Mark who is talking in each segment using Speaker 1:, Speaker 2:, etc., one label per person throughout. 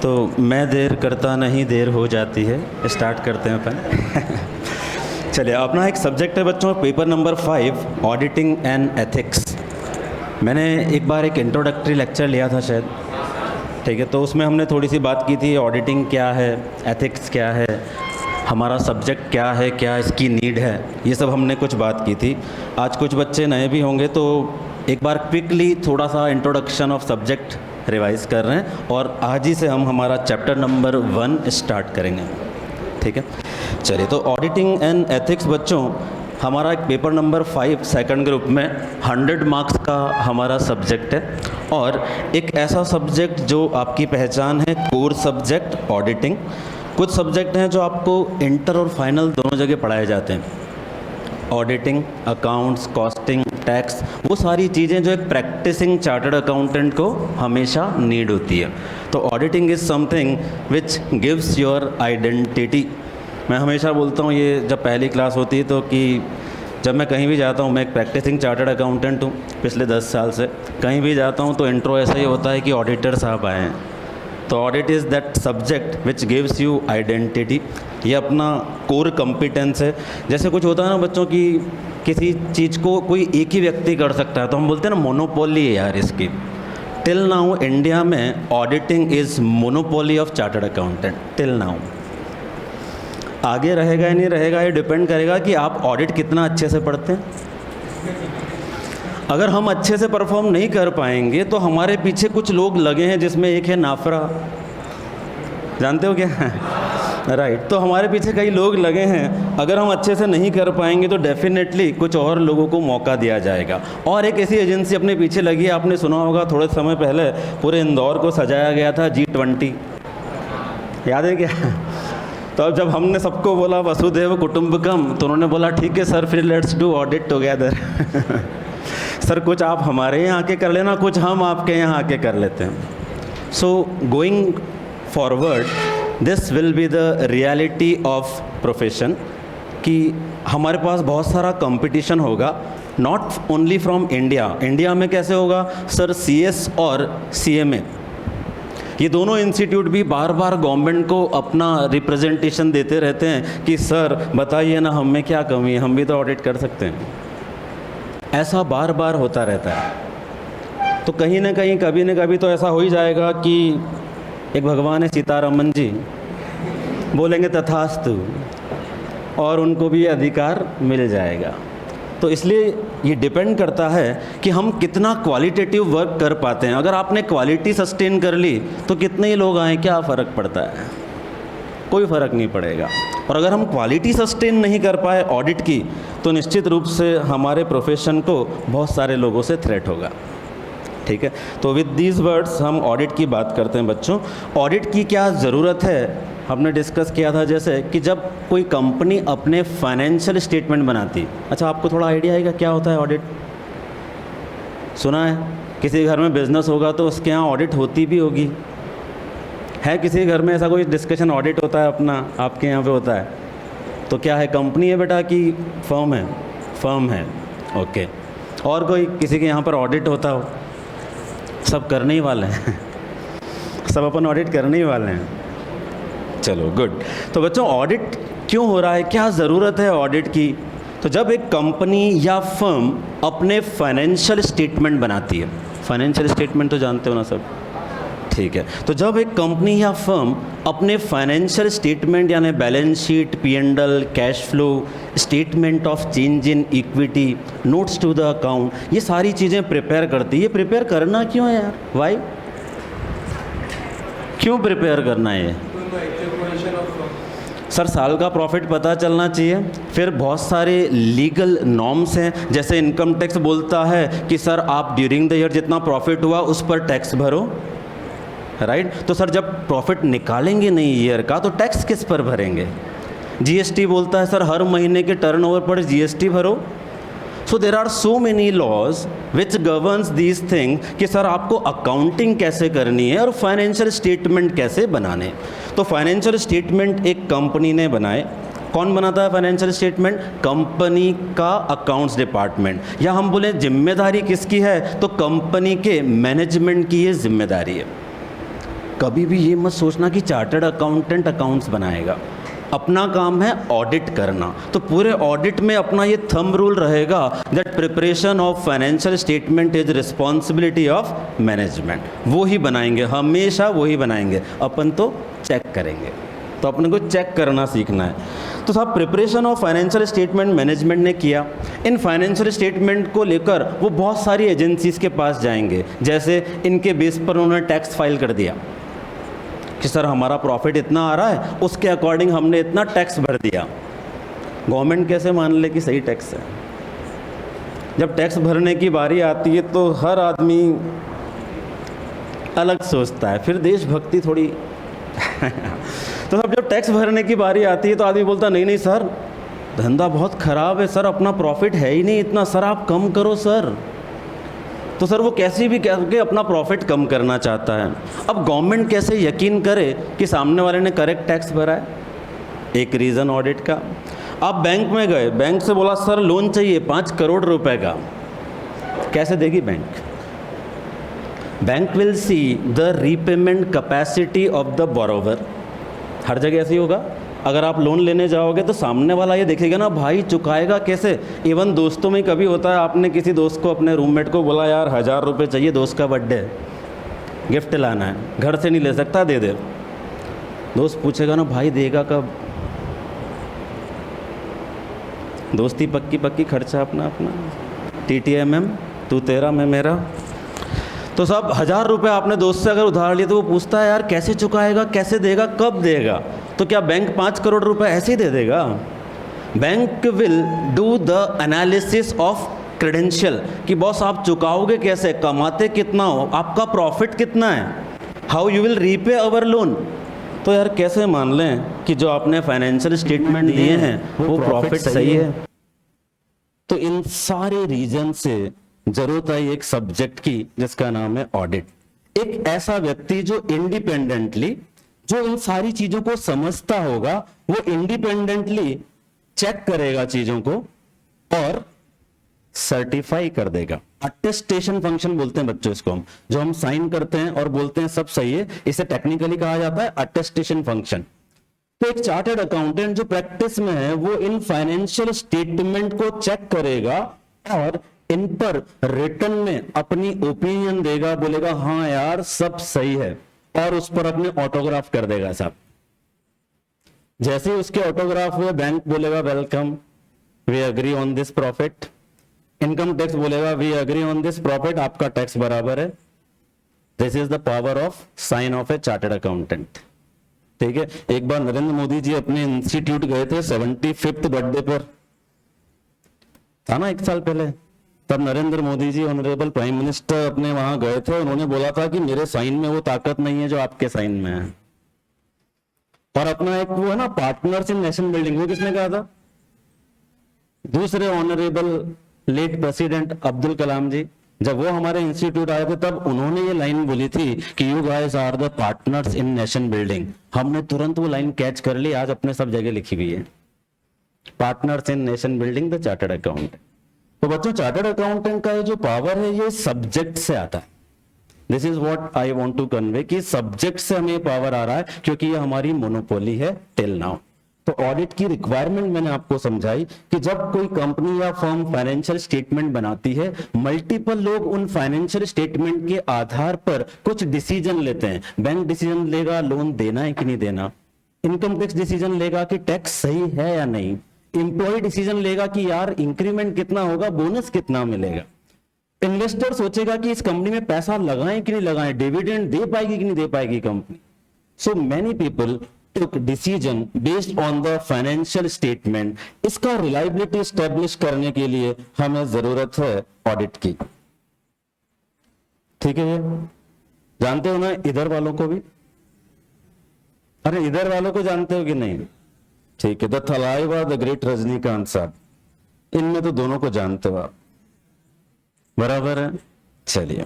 Speaker 1: तो मैं देर करता नहीं, देर हो जाती है। स्टार्ट करते हैं अपन। चलिए, अपना एक सब्जेक्ट है बच्चों, paper number 5, auditing and ethics. मैंने एक बार एक इंट्रोडक्टरी लेक्चर लिया था शायद, ठीक है, तो उसमें हमने थोड़ी सी बात की थी, ऑडिटिंग क्या है, एथिक्स क्या है, हमारा सब्जेक्ट क्या है, क्या इसकी नीड है, ये सब हमने कुछ बात की थी। आज कुछ बच्चे नए भी होंगे तो एक बार क्विकली थोड़ा सा इंट्रोडक्शन ऑफ सब्जेक्ट रिवाइज कर रहे हैं और आज ही से हम हमारा चैप्टर नंबर 1 स्टार्ट करेंगे, ठीक है। चलिए, तो ऑडिटिंग एंड एथिक्स बच्चों हमारा एक पेपर नंबर 5 सेकंड ग्रुप में 100 मार्क्स का हमारा सब्जेक्ट है और एक ऐसा सब्जेक्ट जो आपकी पहचान है, कोर सब्जेक्ट ऑडिटिंग। कुछ सब्जेक्ट हैं जो आपको इंटर और फाइनल दोनों जगह पढ़ाए जाते हैं, ऑडिटिंग, अकाउंट्स, कॉस्टिंग, टैक्स, वो सारी चीज़ें जो एक प्रैक्टिसिंग चार्टर्ड अकाउंटेंट को हमेशा नीड होती है। तो auditing is something which gives your identity. मैं हमेशा बोलता हूँ ये जब पहली क्लास होती है तो कि जब मैं कहीं भी जाता हूँ, मैं एक प्रैक्टिसिंग चार्टर्ड अकाउंटेंट हूँ पिछले 10 साल से, कहीं भी जाता हूँ तो इंट्रो ऐसा ही होता है कि ऑडिटर साहब आए हैं। तो audit is that subject which gives you identity. ये अपना कोर कॉम्पिटेंस है। जैसे कुछ होता है ना बच्चों की, किसी चीज़ को कोई एक ही व्यक्ति कर सकता है तो हम बोलते हैं ना मोनोपोली है यार इसकी। टिल नाउ इंडिया में auditing is monopoly of chartered accountant till now. आगे रहेगा या नहीं रहेगा ये डिपेंड करेगा कि आप ऑडिट कितना अच्छे से पढ़ते हैं। अगर हम अच्छे से परफॉर्म नहीं कर पाएंगे तो हमारे पीछे कुछ लोग लगे हैं, जिसमें एक है नाफरा, जानते हो क्या? राइट। तो हमारे पीछे कई लोग लगे हैं, अगर हम अच्छे से नहीं कर पाएंगे तो डेफिनेटली कुछ और लोगों को मौका दिया जाएगा। और एक ऐसी एजेंसी अपने पीछे लगी है, आपने सुना होगा थोड़े समय पहले पूरे इंदौर को सजाया गया था G20, याद है क्या? तो अब जब हमने सबको बोला वसुधैव कुटुंबकम, तो उन्होंने बोला ठीक है सर, फिर let's do audit together. Sir कुछ आप हमारे यहाँ आके कर लेना, कुछ हम आपके यहाँ आके कर लेते हैं। So going forward this will be the reality of profession कि हमारे पास बहुत सारा कंपटीशन होगा, not only from India. India में कैसे होगा सर? CS और CMA, ये दोनों इंस्टीट्यूट भी बार बार गवर्नमेंट को अपना रिप्रेजेंटेशन देते रहते हैं कि सर बताइए ना, हम में क्या कमी है, हम भी तो ऑडिट कर सकते हैं। ऐसा बार बार होता रहता है। तो कहीं ना कहीं कभी न कभी तो ऐसा हो ही जाएगा कि एक भगवान है सीतारमन जी, बोलेंगे तथास्तु, और उनको भी अधिकार मिल जाएगा। तो इसलिए ये डिपेंड करता है कि हम कितना क्वालिटेटिव वर्क कर पाते हैं। अगर आपने क्वालिटी सस्टेन कर ली तो कितने ही लोग आए, क्या फ़र्क पड़ता है? कोई फ़र्क नहीं पड़ेगा। और अगर हम क्वालिटी सस्टेन नहीं कर पाए ऑडिट की, तो निश्चित रूप से हमारे प्रोफेशन को बहुत सारे लोगों से थ्रेट होगा, ठीक है। तो विद दीज वर्ड्स हम ऑडिट की बात करते हैं बच्चों। ऑडिट की क्या ज़रूरत है हमने डिस्कस किया था, जैसे कि जब कोई कंपनी अपने फाइनेंशियल स्टेटमेंट बनाती। अच्छा, आपको थोड़ा आइडिया आएगा क्या होता है ऑडिट? सुना है किसी घर में बिजनेस होगा तो उसके यहाँ ऑडिट होती भी होगी। है किसी घर में ऐसा कोई डिस्कशन, ऑडिट होता है अपना, आपके यहाँ पे होता है? तो क्या है, कंपनी है बेटा कि फर्म है? फर्म है, ओके। और कोई किसी के यहाँ पर ऑडिट होता हो? सब करने ही वाले हैं। सब अपन ऑडिट करने ही वाले हैं। चलो गुड। तो बच्चों ऑडिट क्यों हो रहा है, क्या ज़रूरत है ऑडिट की? तो जब एक कंपनी या फर्म अपने फाइनेंशियल स्टेटमेंट बनाती है, फाइनेंशियल स्टेटमेंट तो जानते हो ना सब, ठीक है। तो जब एक कंपनी या फर्म अपने फाइनेंशियल स्टेटमेंट यानी balance sheet, P&L, cash flow, statement of change in equity, notes to the account, ये सारी चीज़ें प्रिपेयर करती है। ये प्रिपेयर करना क्यों है यार? वाई? क्यों प्रिपेयर करना है? सर साल का प्रॉफिट पता चलना चाहिए। फिर बहुत सारे लीगल नॉर्म्स हैं, जैसे इनकम टैक्स बोलता है कि सर आप ड्यूरिंग द ईयर जितना प्रॉफिट हुआ उस पर टैक्स भरो, राइट। तो सर जब प्रॉफिट निकालेंगे नहीं ईयर का तो टैक्स किस पर भरेंगे? GST बोलता है सर हर महीने के टर्नओवर पर GST भरो। So there are so many laws which governs these thing कि सर आपको अकाउंटिंग कैसे करनी है और फाइनेंशियल स्टेटमेंट कैसे बनाने। तो फाइनेंशियल स्टेटमेंट एक कंपनी ने बनाए। कौन बनाता है फाइनेंशियल स्टेटमेंट? कंपनी का अकाउंट्स डिपार्टमेंट। या हम बोले जिम्मेदारी किसकी है, तो कंपनी के मैनेजमेंट की ये जिम्मेदारी है। कभी भी ये मत सोचना कि चार्टर्ड अकाउंटेंट अकाउंट्स बनाएगा। अपना काम है ऑडिट करना। तो पूरे ऑडिट में अपना ये थंब रूल रहेगा that preparation of financial statement is responsibility of management. वो ही बनाएंगे, हमेशा वो ही बनाएंगे, अपन तो चेक करेंगे। तो अपने को चेक करना सीखना है। तो साहब preparation of financial statement management ने किया। इन फाइनेंशियल स्टेटमेंट को लेकर वो बहुत सारी एजेंसीज के पास जाएंगे। जैसे इनके बेस पर उन्होंने टैक्स फाइल कर दिया कि सर हमारा प्रॉफिट इतना आ रहा है, उसके अकॉर्डिंग हमने इतना टैक्स भर दिया। गवर्नमेंट कैसे मान ले कि सही टैक्स है? जब टैक्स भरने की बारी आती है तो हर आदमी अलग सोचता है, फिर देशभक्ति थोड़ी तो अब जब टैक्स भरने की बारी आती है तो आदमी बोलता नहीं नहीं सर धंधा बहुत ख़राब है सर, अपना प्रॉफिट है ही नहीं इतना, सर आप कम करो सर। तो सर वो कैसे भी करके अपना प्रॉफिट कम करना चाहता है। अब गवर्नमेंट कैसे यकीन करे कि सामने वाले ने करेक्ट टैक्स भरा है? एक रीज़न ऑडिट का। आप बैंक में गए, बैंक से बोला सर लोन चाहिए 5 करोड़ रुपए का, कैसे देगी bank? Bank will see the repayment capacity of the borrower. हर जगह ऐसे ही होगा। अगर आप लोन लेने जाओगे तो सामने वाला ये देखेगा ना भाई चुकाएगा कैसे। इवन दोस्तों में कभी होता है, आपने किसी दोस्त को, अपने रूममेट को बोला यार 1000 रुपये चाहिए, दोस्त का बर्थडे है, गिफ्ट लाना है, घर से नहीं ले सकता, दे दे। दोस्त पूछेगा ना भाई देगा कब? दोस्ती पक्की पक्की, खर्चा अपना अपना, TTMM, तू तेरा मैं मेरा। तो साहब 1000 रुपये आपने दोस्त से अगर उधार लिए तो वो पूछता है यार कैसे चुकाएगा, कैसे देगा, कब देगा? तो क्या बैंक 5 करोड़ रुपए ऐसे ही दे देगा? Bank will do the analysis of credential कि बॉस आप चुकाओगे कैसे, कमाते कितना हो, आपका प्रॉफिट कितना है, how you will repay our loan. तो यार कैसे मान लें कि जो आपने फाइनेंशियल स्टेटमेंट दिए हैं वो प्रॉफिट सही है? तो इन सारे रीजन से जरूरत है एक सब्जेक्ट की जिसका नाम है ऑडिट। एक ऐसा व्यक्ति जो इंडिपेंडेंटली, जो इन सारी चीजों को समझता होगा, वो इंडिपेंडेंटली चेक करेगा चीजों को और सर्टिफाई कर देगा। अटेस्टेशन फंक्शन बोलते हैं बच्चों इसको हम, जो हम साइन करते हैं और बोलते हैं सब सही है, इसे टेक्निकली कहा जाता है अटेस्टेशन फंक्शन। तो एक चार्टर्ड अकाउंटेंट जो प्रैक्टिस में है वो इन फाइनेंशियल स्टेटमेंट को चेक करेगा और इन पर रिटर्न में अपनी ओपिनियन देगा, बोलेगा हाँ यार सब सही है, और उस पर अपने ऑटोग्राफ कर देगा साहब। जैसे ही उसके ऑटोग्राफ हुए बैंक बोलेगा welcome, we agree on this profit. Income tax बोलेगा we agree on this profit, आपका टैक्स बराबर है। This is the power of sign off a chartered accountant. ठीक है, एक बार नरेंद्र मोदी जी अपने इंस्टीट्यूट गए थे 75th बर्थडे पर, था ना 1 साल पहले। तब Narendra Modi ji honourable prime minister अपने वहां गए थे, उन्होंने बोला था कि मेरे साइन में वो ताकत नहीं है जो आपके साइन में है। और अपना एक वो है ना पार्टनर्स इन नेशन बिल्डिंग, वो किसने कहा था? दूसरे honourable late president Abdul Kalam जी, जब वो हमारे इंस्टीट्यूट आए थे तब उन्होंने ये लाइन बोली थी कि you guys are the partners in nation building. हमने तुरंत वो लाइन कैच कर ली, आज अपने सब जगह लिखी हुई है, partners in nation building the chartered accountant. तो बच्चों चार्टर्ड अकाउंटेंट का ये जो पावर है ये सब्जेक्ट से आता है। This is what I want to convey कि सब्जेक्ट से हमें पावर आ रहा है क्योंकि ये हमारी मोनोपोली है टिल नाउ। तो ऑडिट की रिक्वायरमेंट मैंने आपको समझाई कि जब कोई कंपनी या फर्म फाइनेंशियल स्टेटमेंट बनाती है, मल्टीपल लोग उन फाइनेंशियल स्टेटमेंट के आधार पर कुछ डिसीजन लेते हैं। बैंक डिसीजन लेगा लोन देना है कि नहीं देना, इनकम टैक्स डिसीजन लेगा कि टैक्स सही है या नहीं, एम्प्लॉय डिसीजन लेगा कि यार इंक्रीमेंट कितना होगा, बोनस कितना मिलेगा, इन्वेस्टर सोचेगा कि इस कंपनी में पैसा लगाएं कि नहीं लगाएं, डिविडेंड दे पाएगी कि नहीं दे पाएगी company. So many people took decision based on the financial statement। इसका रिलायबिलिटी एस्टेब्लिश करने के लिए हमें जरूरत है ऑडिट की। ठीक है, जानते हो ना इधर वालों को भी? अरे इधर वालों को जानते हो कि नहीं? ठीक है, the Thalaiva, the great Rajinikanth साहब, इनमें तो दोनों को जानते हो आप, बराबर है। चलिए,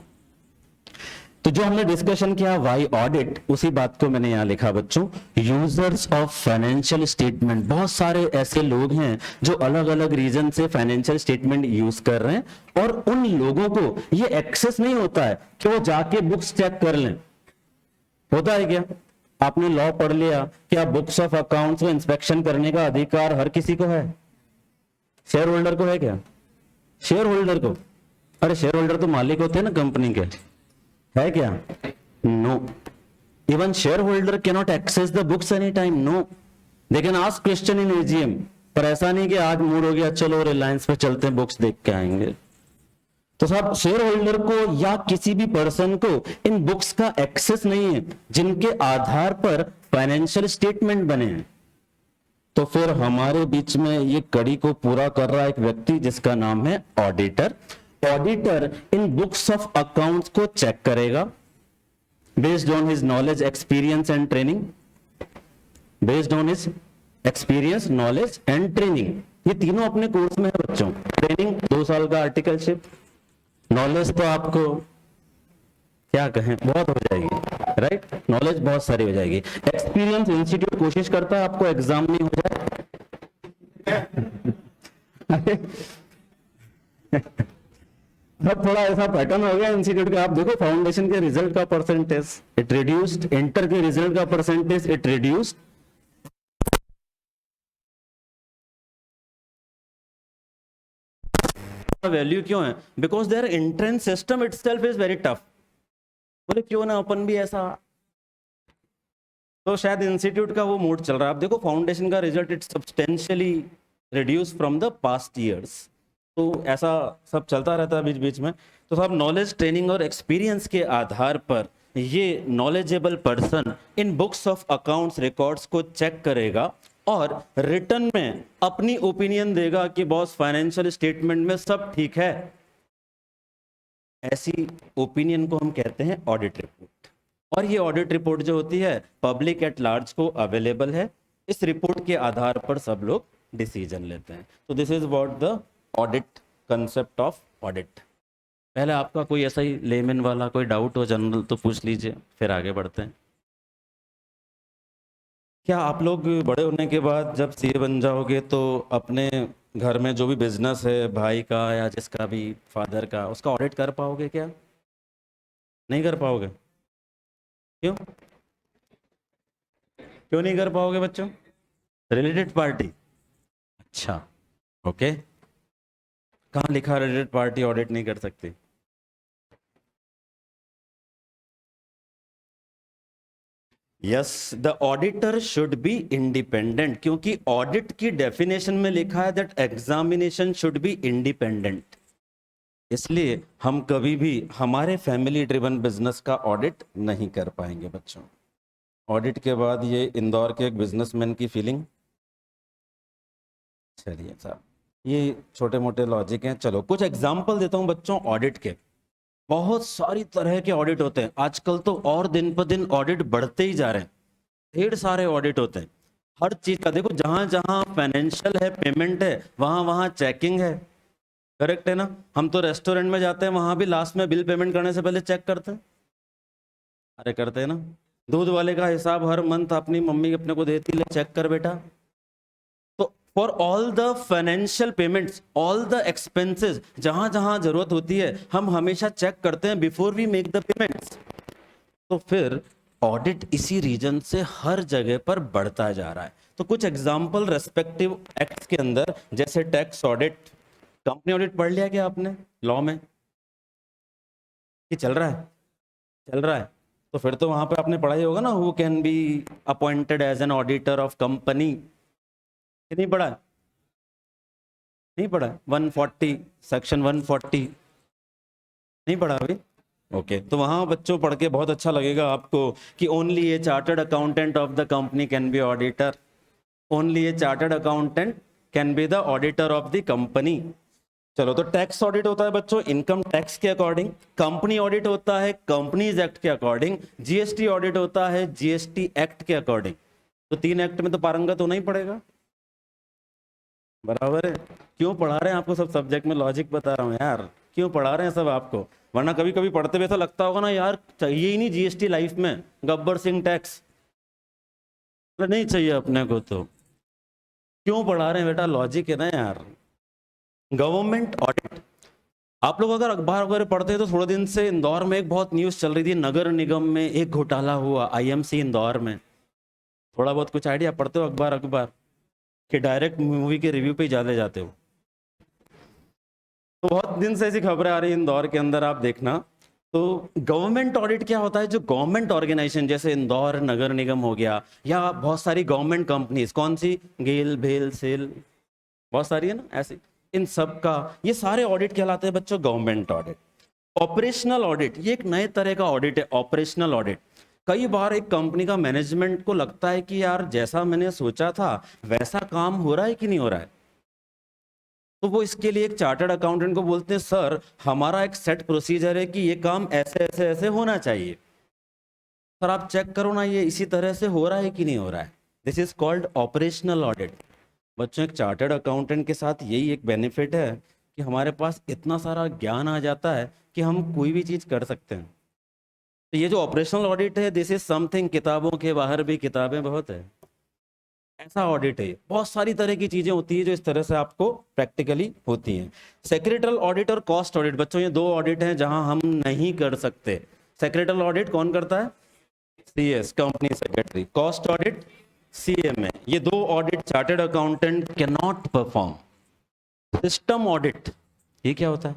Speaker 1: तो जो हमने डिस्कशन किया व्हाई ऑडिट, उसी बात को मैंने यहां लिखा बच्चों। यूजर्स ऑफ फाइनेंशियल स्टेटमेंट, बहुत सारे ऐसे लोग हैं जो अलग अलग रीजन से फाइनेंशियल स्टेटमेंट यूज कर रहे हैं और उन लोगों को ये एक्सेस नहीं होता है कि वो जाके बुक्स चेक कर लें। होता है क्या? आपने लॉ पढ़ लिया, क्या बुक्स ऑफ अकाउंट्स में इंस्पेक्शन करने का अधिकार हर किसी को है? शेयर होल्डर को है क्या? शेयर होल्डर को? अरे शेयर होल्डर तो मालिक होते हैं ना कंपनी के, है क्या? No, even shareholder can not access the books any time. No, they can ask question in AGM, पर ऐसा नहीं कि आज मूड हो गया चलो रिलायंस पे चलते हैं बुक्स देख के आएंगे। तो साहब शेयर होल्डर को या किसी भी पर्सन को इन बुक्स का एक्सेस नहीं है जिनके आधार पर फाइनेंशियल स्टेटमेंट बने हैं। तो फिर हमारे बीच में ये कड़ी को पूरा कर रहा एक व्यक्ति जिसका नाम है auditor. Auditor in books of accounts को चेक करेगा based on his knowledge, experience and training. Based on his experience, knowledge and training, ये तीनों अपने कोर्स में है बच्चों। ट्रेनिंग 2 साल का आर्टिकलशिप, नॉलेज तो आपको क्या कहें बहुत हो जाएगी, राइट? नॉलेज बहुत सारी हो जाएगी। एक्सपीरियंस इंस्टीट्यूट कोशिश करता है आपको एग्जाम नहीं हो जाए। अब थोड़ा ऐसा पैटर्न हो गया इंस्टीट्यूट का। आप देखो फाउंडेशन के रिजल्ट का परसेंटेज इट रिड्यूस्ड, इंटर के रिजल्ट का परसेंटेज इट रिड्यूस्ड। वैल्यू क्यों है? Because their entrance system itself is very tough. बोले क्यों ना अपन भी ऐसा, तो शायद इंस्टीट्यूट का वो मूड चल रहा है। आप देखो फाउंडेशन का result it substantially reduce from the past years. तो ऐसा सब चलता रहता है बीच बीच में। तो साहब नॉलेज, ट्रेनिंग और एक्सपीरियंस के आधार पर ये knowledgeable person in books of accounts records को चेक करेगा और रिटर्न में अपनी ओपिनियन देगा कि बॉस फाइनेंशियल स्टेटमेंट में सब ठीक है। ऐसी ओपिनियन को हम कहते हैं ऑडिट रिपोर्ट। और ये ऑडिट रिपोर्ट जो होती है पब्लिक एट लार्ज को अवेलेबल है। इस रिपोर्ट के आधार पर सब लोग डिसीजन लेते हैं। तो this is what the audit, concept of audit. पहले आपका कोई ऐसा ही लेमन वाला कोई डाउट हो जनरल तो पूछ लीजिए, फिर आगे बढ़ते हैं। क्या आप लोग बड़े होने के बाद जब सीए बन जाओगे तो अपने घर में जो भी बिजनेस है भाई का या जिसका भी फादर का, उसका ऑडिट कर पाओगे क्या? नहीं कर पाओगे। क्यों? क्यों नहीं कर पाओगे बच्चों? Related party. अच्छा, ओके। कहाँ लिखा रिलेटेड पार्टी ऑडिट नहीं कर सकती? Yes, the auditor should be independent, क्योंकि ऑडिट की डेफिनेशन में लिखा है that examination should be independent. इसलिए हम कभी भी हमारे फैमिली ड्रिवन बिजनेस का ऑडिट नहीं कर पाएंगे बच्चों। ऑडिट के बाद ये इंदौर के एक बिजनेसमैन की फीलिंग। चलिए साहब, ये छोटे मोटे लॉजिक हैं। चलो कुछ एग्जाम्पल देता हूं बच्चों ऑडिट के। बहुत सारी तरह के ऑडिट होते हैं आजकल तो, और दिन पर दिन ऑडिट बढ़ते ही जा रहे हैं। ढेर सारे ऑडिट होते हैं हर चीज का। देखो जहां जहां फाइनेंशियल है, पेमेंट है, वहां वहां चेकिंग है। करेक्ट है ना? हम तो रेस्टोरेंट में जाते हैं, वहां भी लास्ट में बिल पेमेंट करने से पहले चेक करते हैं। अरे करते हैं ना? दूध वाले का हिसाब हर मंथ अपनी मम्मी अपने को देती, ले चेक कर बेटा। तो for all the financial payments, all the expenses, जहां जहां जरूरत होती है हम हमेशा चेक करते हैं before we make the payments. तो फिर ऑडिट इसी रीजन से हर जगह पर बढ़ता जा रहा है। तो कुछ एग्जांपल रेस्पेक्टिव एक्ट्स के अंदर, जैसे टैक्स ऑडिट, कंपनी ऑडिट पढ़ लिया क्या आपने लॉ में कि चल रहा है? चल रहा है। तो फिर तो वहां पे आपने पढ़ा ही होगा ना, who can be appointed as an auditor of company. नहीं पढ़ा? नहीं पढ़ा? 140 सेक्शन 140 नहीं पढ़ा अभी? ओके, तो वहां बच्चों पढ़ के बहुत अच्छा लगेगा आपको कि only A chartered accountant of the company can be auditor. Only A chartered accountant can be the auditor of the company. चलो, तो टैक्स ऑडिट होता है बच्चों इनकम टैक्स के अकॉर्डिंग, कंपनी ऑडिट होता है कंपनीज एक्ट के अकॉर्डिंग, जीएसटी ऑडिट होता है जीएसटी एक्ट के अकॉर्डिंग। तो 3 एक्ट में तो पारंगत होना ही पड़ेगा, बराबर है? क्यों पढ़ा रहे हैं आपको सब सब्जेक्ट में? लॉजिक बता रहा हूँ यार, क्यों पढ़ा रहे हैं सब आपको। वरना कभी कभी पढ़ते हुए ऐसा लगता होगा ना यार चाहिए ही नहीं जीएसटी लाइफ में, गब्बर सिंह टैक्स नहीं चाहिए अपने को। तो क्यों पढ़ा रहे हैं बेटा? लॉजिक है ना यार। गवर्नमेंट ऑडिट, आप लोग अगर अखबार वगैरह पढ़ते हैं तो थोड़े दिन से इंदौर में एक बहुत न्यूज़ चल रही थी, नगर निगम में एक घोटाला हुआ आईएमसी इंदौर में। थोड़ा बहुत कुछ आइडिया, पढ़ते हो अखबार अखबार कि डायरेक्ट मूवी के रिव्यू पे ही ज्यादा जाते हो? तो बहुत दिन से ऐसी खबरें आ रही हैं इंदौर के अंदर, आप देखना। तो गवर्नमेंट ऑडिट क्या होता है, जो गवर्नमेंट ऑर्गेनाइजेशन जैसे इंदौर नगर निगम हो गया, या बहुत सारी गवर्नमेंट कंपनीज, कौन सी, गेल भेल सेल, बहुत सारी है ना ऐसी, इन सब का ये सारे ऑडिट कहलाते हैं बच्चों गवर्नमेंट ऑडिट। ऑपरेशनल ऑडिट ये एक नए तरह का ऑडिट है, ऑपरेशनल ऑडिट। कई बार एक कंपनी का मैनेजमेंट को लगता है कि यार जैसा मैंने सोचा था वैसा काम हो रहा है कि नहीं हो रहा है, तो वो इसके लिए एक चार्टर्ड अकाउंटेंट को बोलते हैं, सर हमारा एक सेट प्रोसीजर है कि ये काम ऐसे ऐसे ऐसे होना चाहिए, सर आप चेक करो ना ये इसी तरह से हो रहा है कि नहीं हो रहा है। This is called operational audit. बच्चों एक चार्टर्ड अकाउंटेंट के साथ यही एक बेनिफिट है कि हमारे पास इतना सारा ज्ञान आ जाता है कि हम कोई भी चीज कर सकते हैं। तो ये जो ऑपरेशनल ऑडिट है, दिस इज समथिंग, किताबों के बाहर भी किताबें बहुत है, ऐसा ऑडिट है। बहुत सारी तरह की चीजें होती है जो इस तरह से आपको प्रैक्टिकली होती हैं। सेक्रेटल ऑडिट और कॉस्ट ऑडिट, बच्चों ये दो ऑडिट हैं जहां हम नहीं कर सकते। सेक्रेटल ऑडिट कौन करता है? CS, company secretary. Cost audit CMA. ये दो audit chartered accountant can not perform. System audit ये क्या होता है?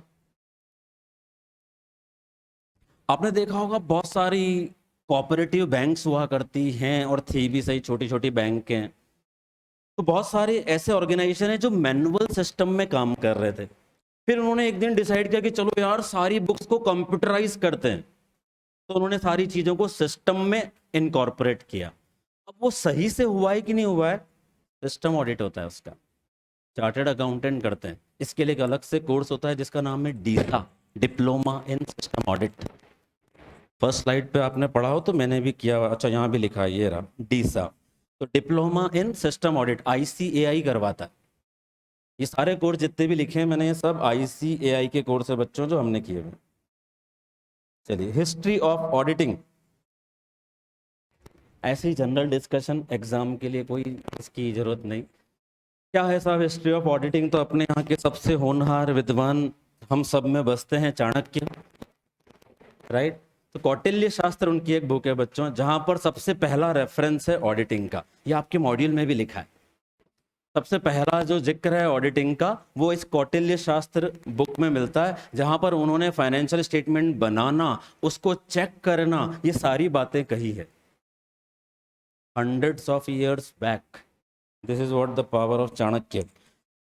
Speaker 1: आपने देखा होगा बहुत सारी कोऑपरेटिव बैंक्स हुआ करती हैं, और थी भी सही, छोटी छोटी बैंक हैं। तो बहुत सारे ऐसे ऑर्गेनाइजेशन है जो मैनुअल सिस्टम में काम कर रहे थे, फिर उन्होंने एक दिन डिसाइड किया कि चलो यार सारी बुक्स को कंप्यूटराइज करते हैं। तो उन्होंने सारी चीजों को सिस्टम में इनकॉर्पोरेट किया। अब वो सही से हुआ है कि नहीं हुआ है, सिस्टम ऑडिट होता है उसका, चार्टर्ड अकाउंटेंट करते हैं। इसके लिए एक अलग से कोर्स होता है जिसका नाम है DISA, diploma in system audit. First slide पे आपने पढ़ा हो तो मैंने भी किया, अच्छा यहाँ भी लिखा है, ये रहा डीसा। तो diploma in system audit ICAI करवाता है। ये सारे कोर्स जितने भी लिखे हैं मैंने, ये सब आईसीएआई के कोर्स है बच्चों जो हमने किए हुए। चलिए, हिस्ट्री ऑफ ऑडिटिंग, ऐसे ही जनरल डिस्कशन, एग्जाम के लिए कोई इसकी जरूरत नहीं। क्या है साहब हिस्ट्री ऑफ ऑडिटिंग? तो अपने यहाँ के सबसे होनहार विद्वान हम सब में बसते हैं चाणक्य, राइट। तो कौटिल्य शास्त्र उनकी एक बुक है बच्चों, जहां पर सबसे पहला रेफरेंस है ऑडिटिंग का। ये आपके मॉड्यूल में भी लिखा है। सबसे पहला जो जिक्र है ऑडिटिंग का वो इस कौटिल्य शास्त्र बुक में मिलता है, जहां पर उन्होंने फाइनेंशियल स्टेटमेंट बनाना, उसको चेक करना, ये सारी बातें कही है hundreds of years back. This is what the power of Chanakya.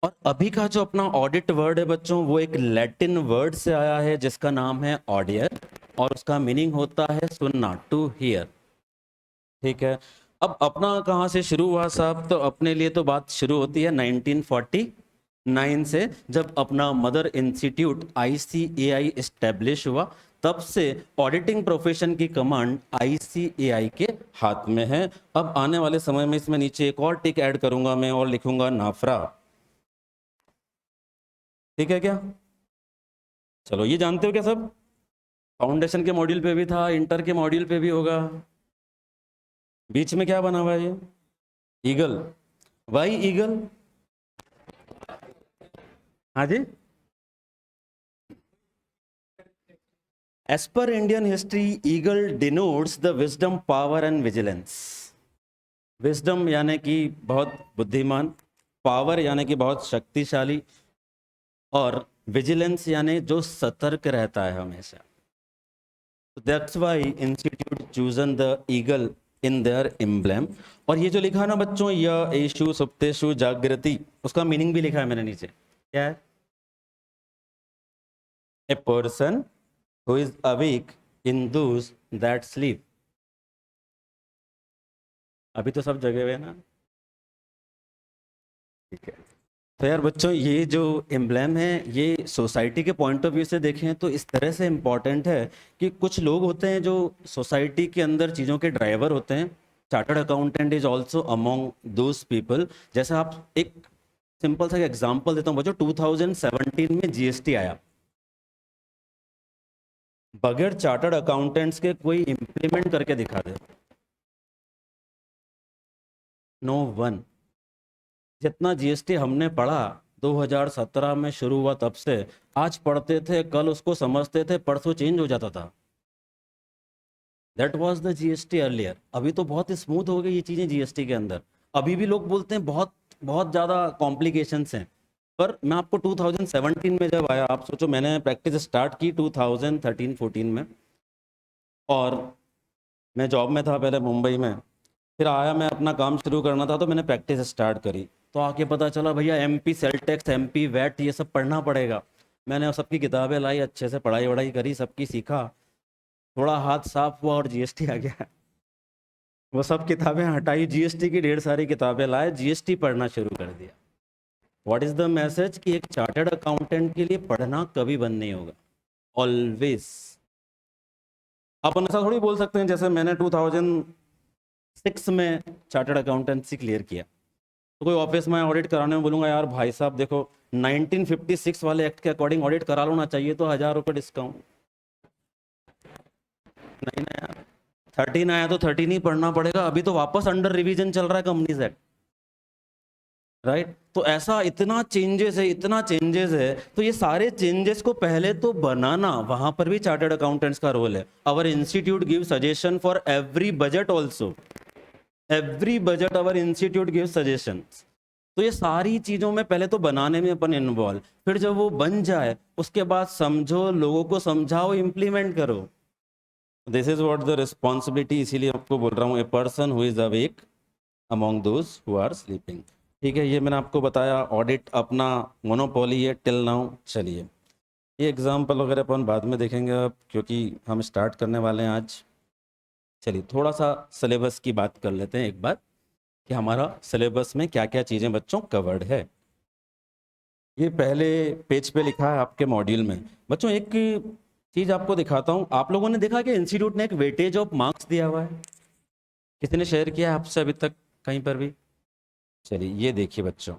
Speaker 1: और अभी का जो अपना ऑडिट वर्ड है बच्चों, वो एक लैटिन वर्ड से आया है जिसका नाम है ऑडियर, और उसका मीनिंग होता है सुनना, टू हियर। ठीक है। अब अपना कहाँ से शुरू हुआ साहब? तो अपने लिए तो बात शुरू होती है 1949 से, जब अपना मदर इंस्टीट्यूट आईसीएआई एस्टेब्लिश हुआ। तब से ऑडिटिंग प्रोफेशन की कमांड आईसीएआई के हाथ में है। अब आने वाले समय में इसमें नीचे एक और टिक ऐड करूंगा मैं, और लिखूंगा नाफरा। ठीक है क्या? चलो, ये जानते हो क्या सब? फाउंडेशन के मॉड्यूल पे भी था, इंटर के मॉड्यूल पे भी होगा। बीच में क्या बना हुआ है ये? ईगल। Why eagle? हाँ जी। As per Indian history, eagle denotes the wisdom, power and vigilance. Wisdom यानी कि बहुत बुद्धिमान, पावर यानी कि बहुत शक्तिशाली, और विजिलेंस यानी जो सतर्क रहता है हमेशा। That's why institute chosen the eagle in their emblem. और ये जो लिखा है ना बच्चों, य एशु सुप्तेषु जागृति, उसका मीनिंग भी लिखा है मैंने नीचे। क्या है? A person who is awake in those that sleep। अभी तो सब जगे हुए हैं ना? ठीक है। तो यार बच्चों, ये जो एम्ब्लेम है ये सोसाइटी के पॉइंट ऑफ व्यू से देखें तो इस तरह से इम्पॉर्टेंट है कि कुछ लोग होते हैं जो सोसाइटी के अंदर चीज़ों के ड्राइवर होते हैं। Chartered accountant is also among those people. जैसे आप एक सिंपल सा एग्जांपल देता हूँ बच्चों, 2017 में जीएसटी आया। बगैर चार्टर्ड अकाउंटेंट्स के कोई इंप्लीमेंट करके दिखा दे, नो वन। जितना जीएसटी हमने पढ़ा 2017 में शुरू हुआ तब से आज पढ़ते थे, कल उसको समझते थे, परसों चेंज हो जाता था। That was the GST earlier. अभी तो बहुत स्मूथ हो गई ये चीज़ें जीएसटी के अंदर। अभी भी लोग बोलते हैं बहुत बहुत ज़्यादा कॉम्प्लिकेशंस हैं, पर मैं आपको 2017 में जब आया, आप सोचो मैंने प्रैक्टिस स्टार्ट की 2013-14 में, और मैं जॉब में था पहले मुंबई में, फिर आया मैं अपना काम शुरू करना था तो मैंने प्रैक्टिस स्टार्ट करी, तो आके पता चला भैया MP sale tax, MP VAT, ये सब पढ़ना पड़ेगा। मैंने उस सबकी किताबें लाई, अच्छे से पढ़ाई वढ़ाई करी, सबकी सीखा, थोड़ा हाथ साफ हुआ और जीएसटी आ गया। वो सब किताबें हटाई, जीएसटी की ढेर सारी किताबें लाए, जीएसटी पढ़ना शुरू कर दिया। व्हाट इज द मैसेज कि एक चार्टर्ड अकाउंटेंट के लिए पढ़ना कभी बंद नहीं होगा, ऑलवेज। अपन ऐसा थोड़ी बोल सकते हैं जैसे मैंने 2006 में चार्टर्ड अकाउंटेंसी क्लियर किया, तो कोई ऑफिस में ऑडिट कराने में बोलूंगा यार भाई साहब देखो 1956 वाले एक्ट के अकॉर्डिंग ऑडिट करा लो ना, चाहिए तो 1000 रुपये डिस्काउंट। नहीं ना यार, 13 आया तो 13 ही पढ़ना पड़ेगा, अभी तो वापस अंडर रिवीजन चल रहा है कंपनीज एक्ट, राइट। तो ऐसा इतना चेंजेस है, इतना चेंजेस है, तो ये सारे चेंजेस को पहले तो बनाना, वहां पर भी चार्टर्ड अकाउंटेंट्स का रोल है। अवर institute give suggestion for every budget also, every budget our institute give suggestions. तो ये सारी चीजों में पहले तो बनाने में अपन इन्वॉल्व, फिर जब वो बन जाए उसके बाद समझो, लोगों को समझाओ, इम्प्लीमेंट करो। This is what the responsibility, इसीलिए आपको बोल रहा हूँ, a person who is awake among those who are sleeping. ठीक है, ये मैंने आपको बताया, ऑडिट अपना मोनोपोली है टिल नाउ। चलिए ये एग्जाम्पल वगैरह अपन बाद में देखेंगे अब, क्योंकि हम स्टार्ट करने वाले हैं आज। चलिए थोड़ा सा सिलेबस की बात कर लेते हैं एक बार, कि हमारा सिलेबस में क्या क्या चीज़ें बच्चों कवर्ड है। ये पहले पेज पे लिखा है आपके मॉड्यूल में। बच्चों एक चीज़ आपको दिखाता हूँ, आप लोगों ने देखा कि इंस्टीट्यूट ने एक वेटेज ऑफ मार्क्स दिया हुआ है, किसी ने शेयर किया है आपसे अभी तक कहीं पर भी? चलिए ये देखिए बच्चों,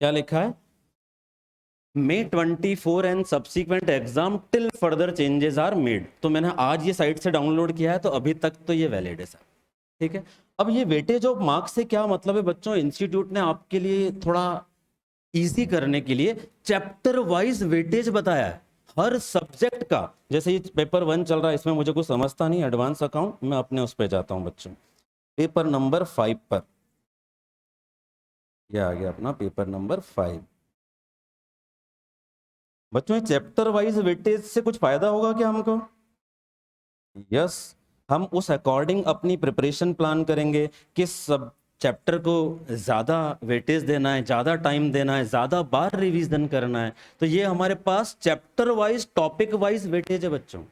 Speaker 1: क्या लिखा है, May 24 and subsequent exam till further changes are made. तो मैंने आज ये साइट से डाउनलोड किया है, तो अभी तक तो ये वैलिड है सर, ठीक है। अब ये वेटेज ऑफ मार्क्स से क्या मतलब है बच्चों, इंस्टीट्यूट ने आपके लिए थोड़ा इजी करने के लिए चैप्टर वाइज वेटेज बताया है हर सब्जेक्ट का। जैसे ये पेपर 1 चल रहा है, इसमें मुझे कुछ समझता नहीं, एडवांस अकाउंट, मैं अपने उस पर जाता हूँ बच्चों, पेपर नंबर 5 पर, यह आ गया अपना पेपर नंबर 5। बच्चों चैप्टर वाइज वेटेज से कुछ फायदा होगा क्या हमको? यस, हम उस अकॉर्डिंग अपनी प्रिपरेशन प्लान करेंगे, किस सब चैप्टर को ज़्यादा वेटेज देना है, ज़्यादा टाइम देना है, ज़्यादा बार रिवीजन करना है। तो ये हमारे पास chapter wise, topic wise weightage है बच्चों।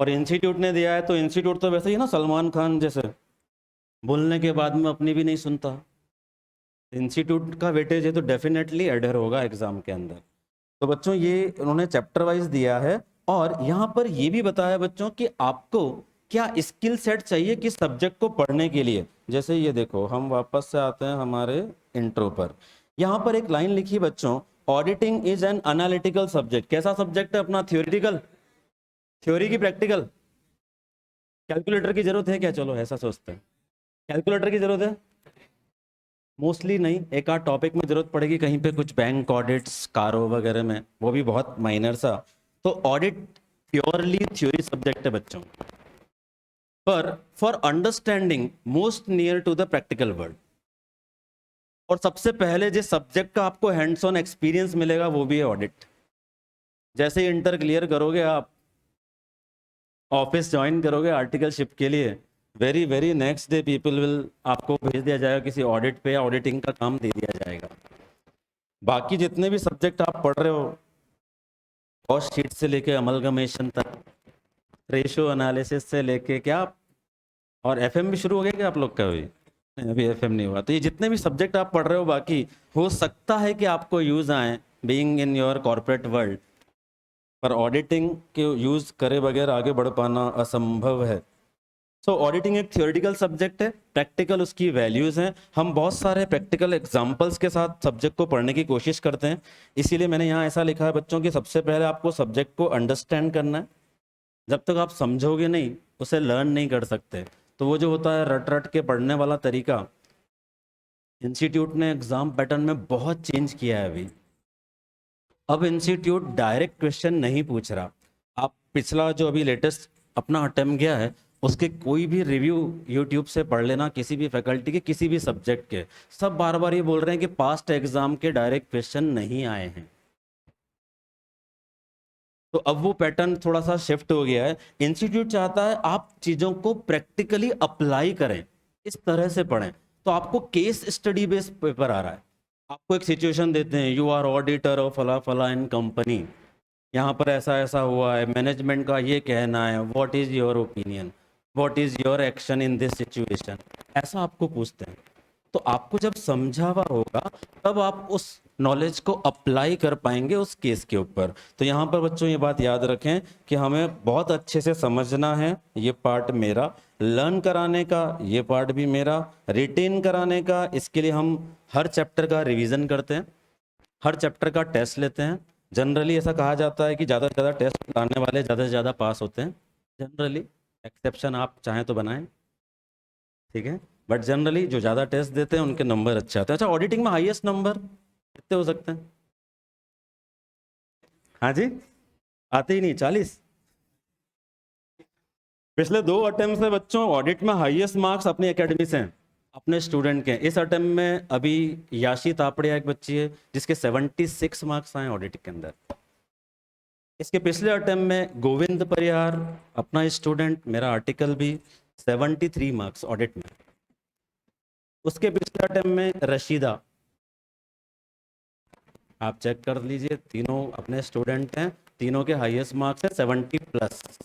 Speaker 1: और इंस्टीट्यूट ने दिया है, तो इंस्टीट्यूट तो वैसे ही ना सलमान खान जैसे, बोलने के बाद में अपनी भी नहीं सुनता। इंस्टीट्यूट का वेटेज है तो डेफिनेटली एडर होगा एग्जाम के अंदर। तो बच्चों ये उन्होंने चैप्टर वाइज दिया है, और यहाँ पर ये भी बताया बच्चों कि आपको क्या स्किल सेट चाहिए किस सब्जेक्ट को पढ़ने के लिए। जैसे ये देखो, हम वापस से आते हैं हमारे इंट्रो पर, यहाँ पर एक लाइन लिखी बच्चों, auditing is an analytical subject. कैसा सब्जेक्ट है अपना? थ्योरेटिकल, थ्योरी की प्रैक्टिकल। कैलकुलेटर की जरूरत है क्या? चलो ऐसा सोचते हैं, कैलकुलेटर की जरूरत है मोस्टली नहीं, एक आध टॉपिक में जरूरत पड़ेगी कहीं पे, कुछ बैंक ऑडिट्स कारो वगैरह में, वो भी बहुत माइनर सा। तो ऑडिट प्योरली थ्योरी सब्जेक्ट है बच्चों, पर for understanding most near to the practical world. और सबसे पहले जिस सब्जेक्ट का आपको हैंड्स ऑन एक्सपीरियंस मिलेगा वो भी है ऑडिट। जैसे ही इंटर क्लियर करोगे, आप ऑफिस ज्वाइन करोगे आर्टिकलशिप के लिए, very very next day people will, आपको भेज दिया जाएगा किसी ऑडिट पे, या ऑडिटिंग का काम दे दिया जाएगा। बाकी जितने भी सब्जेक्ट आप पढ़ रहे हो, कॉस्ट शीट से लेके अमलगमेशन तक, रेशियो एनालिसिस से लेके क्या, और एफएम भी शुरू हो गया क्या आप लोग का? भी नहीं, अभी एफएम नहीं हुआ। तो ये जितने भी सब्जेक्ट आप पढ़ रहे हो, बाकी हो सकता है कि आपको यूज आए being in your corporate world, पर ऑडिटिंग के यूज करे बगैर आगे बढ़ पाना असंभव है। सो ऑडिटिंग एक थियोरेटिकल सब्जेक्ट है, प्रैक्टिकल उसकी वैल्यूज हैं। हम बहुत सारे प्रैक्टिकल एग्जांपल्स के साथ सब्जेक्ट को पढ़ने की कोशिश करते हैं, इसीलिए मैंने यहाँ ऐसा लिखा है बच्चों कि सबसे पहले आपको सब्जेक्ट को अंडरस्टैंड करना है। जब तक आप समझोगे नहीं, उसे लर्न नहीं कर सकते। तो वो जो होता है रट रट के पढ़ने वाला तरीका, इंस्टीट्यूट ने एग्जाम पैटर्न में बहुत चेंज किया है अभी। अब इंस्टीट्यूट डायरेक्ट क्वेश्चन नहीं पूछ रहा। आप पिछला जो अभी लेटेस्ट अपना अटेम्प्ट गया है उसके कोई भी रिव्यू यूट्यूब से पढ़ लेना, किसी भी फैकल्टी के किसी भी सब्जेक्ट के, सब बार बार ये बोल रहे हैं कि पास्ट एग्जाम के डायरेक्ट क्वेश्चन नहीं आए हैं। तो अब वो पैटर्न थोड़ा सा शिफ्ट हो गया है। इंस्टीट्यूट चाहता है आप चीजों को प्रैक्टिकली अप्लाई करें, इस तरह से पढ़ें। तो आपको केस स्टडी बेस्ड पेपर आ रहा है। आपको एक सिचुएशन देते हैं, यू आर ऑडिटर ऑफ फला फला इन कंपनी, यहाँ पर ऐसा ऐसा हुआ है, मैनेजमेंट का ये कहना है, what is your opinion, what is your action in this situation, ऐसा आपको पूछते हैं। तो आपको जब समझा हुआ होगा तब आप उस नॉलेज को अप्लाई कर पाएंगे उस केस के ऊपर। तो यहाँ पर बच्चों ये बात याद रखें कि हमें बहुत अच्छे से समझना है, ये पार्ट मेरा, लर्न कराने का ये पार्ट भी मेरा, रिटेन कराने का इसके लिए हम हर चैप्टर का रिवीजन करते हैं, हर चैप्टर का टेस्ट लेते हैं। जनरली ऐसा कहा जाता है कि ज़्यादा से ज़्यादा टेस्ट लाने वाले ज़्यादा से ज़्यादा पास होते हैं, जनरली। एक्सेप्शन आप चाहें तो बनाएं, ठीक है, बट जनरली जो ज़्यादा टेस्ट देते हैं उनके नंबर अच्छे आते हैं। अच्छा, ऑडिटिंग में हाईएस्ट नंबर कितने हो सकते हैं? हाँ जी, आते ही नहीं, 40। पिछले 2 अटेम्प्ट से बच्चों ऑडिट में हाईएस्ट मार्क्स अपनी एकेडमी से हैं, अपने स्टूडेंट के हैं। इस अटेम्प्ट में अभी याशी तापड़िया एक बच्ची है जिसके 76 मार्क्स आए ऑडिट के अंदर। इसके पिछले अटेम्प्ट में गोविंद परिहार, अपना स्टूडेंट, मेरा आर्टिकल भी, 73 मार्क्स ऑडिट में। उसके पिछले अटेम्प्ट में रशीदा, आप चेक कर लीजिए, तीनों अपने स्टूडेंट हैं, तीनों के हाईएस्ट मार्क्स है 70+।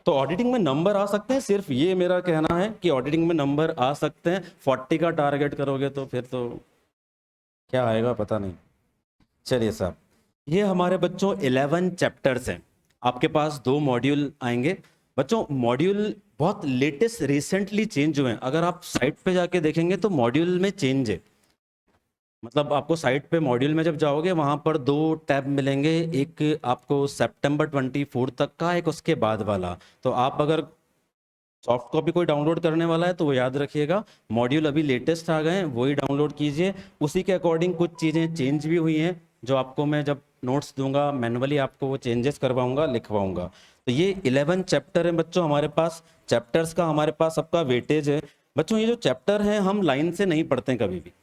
Speaker 1: तो ऑडिटिंग में नंबर आ सकते हैं, सिर्फ ये मेरा कहना है कि ऑडिटिंग में नंबर आ सकते हैं। 40 का टारगेट करोगे तो फिर तो क्या आएगा पता नहीं। चलिए साहब, ये हमारे बच्चों 11 चैप्टर्स हैं। आपके पास 2 मॉड्यूल आएंगे बच्चों। मॉड्यूल बहुत लेटेस्ट रिसेंटली चेंज हुए हैं। अगर आप साइट पे जाके देखेंगे तो मॉड्यूल में चेंज है। मतलब आपको साइट पे मॉड्यूल में जब जाओगे वहां पर 2 टैब मिलेंगे, एक आपको सितंबर 24 तक का, एक उसके बाद वाला। तो आप अगर सॉफ्ट कॉपी कोई डाउनलोड करने वाला है तो वो याद रखिएगा, मॉड्यूल अभी लेटेस्ट आ गए हैं, वही डाउनलोड कीजिए। उसी के अकॉर्डिंग कुछ चीज़ें चेंज भी हुई हैं, जो आपको मैं जब नोट्स दूंगा मैनुअली आपको वो चेंजेस करवाऊंगा, लिखवाऊंगा। तो ये 11 चैप्टर है बच्चों हमारे पास। चैप्टर्स का हमारे पास सबका वेटेज है बच्चों। ये जो चैप्टर है हम लाइन से नहीं पढ़ते कभी भी।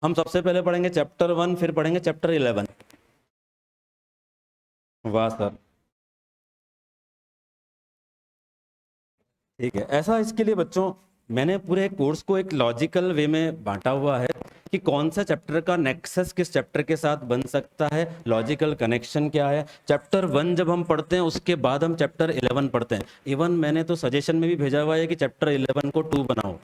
Speaker 1: हम सबसे पहले पढ़ेंगे चैप्टर 1, फिर पढ़ेंगे चैप्टर 11। वाह सर, ठीक है। ऐसा इसके लिए बच्चों मैंने पूरे कोर्स को एक लॉजिकल वे में बांटा हुआ है कि कौन सा चैप्टर का नेक्सस किस चैप्टर के साथ बन सकता है, लॉजिकल कनेक्शन क्या है। चैप्टर 1 जब हम पढ़ते हैं उसके बाद हम चैप्टर 11 पढ़ते हैं। इवन मैंने तो सजेशन में भी भेजा हुआ है कि चैप्टर 11 को 2 बनाओ,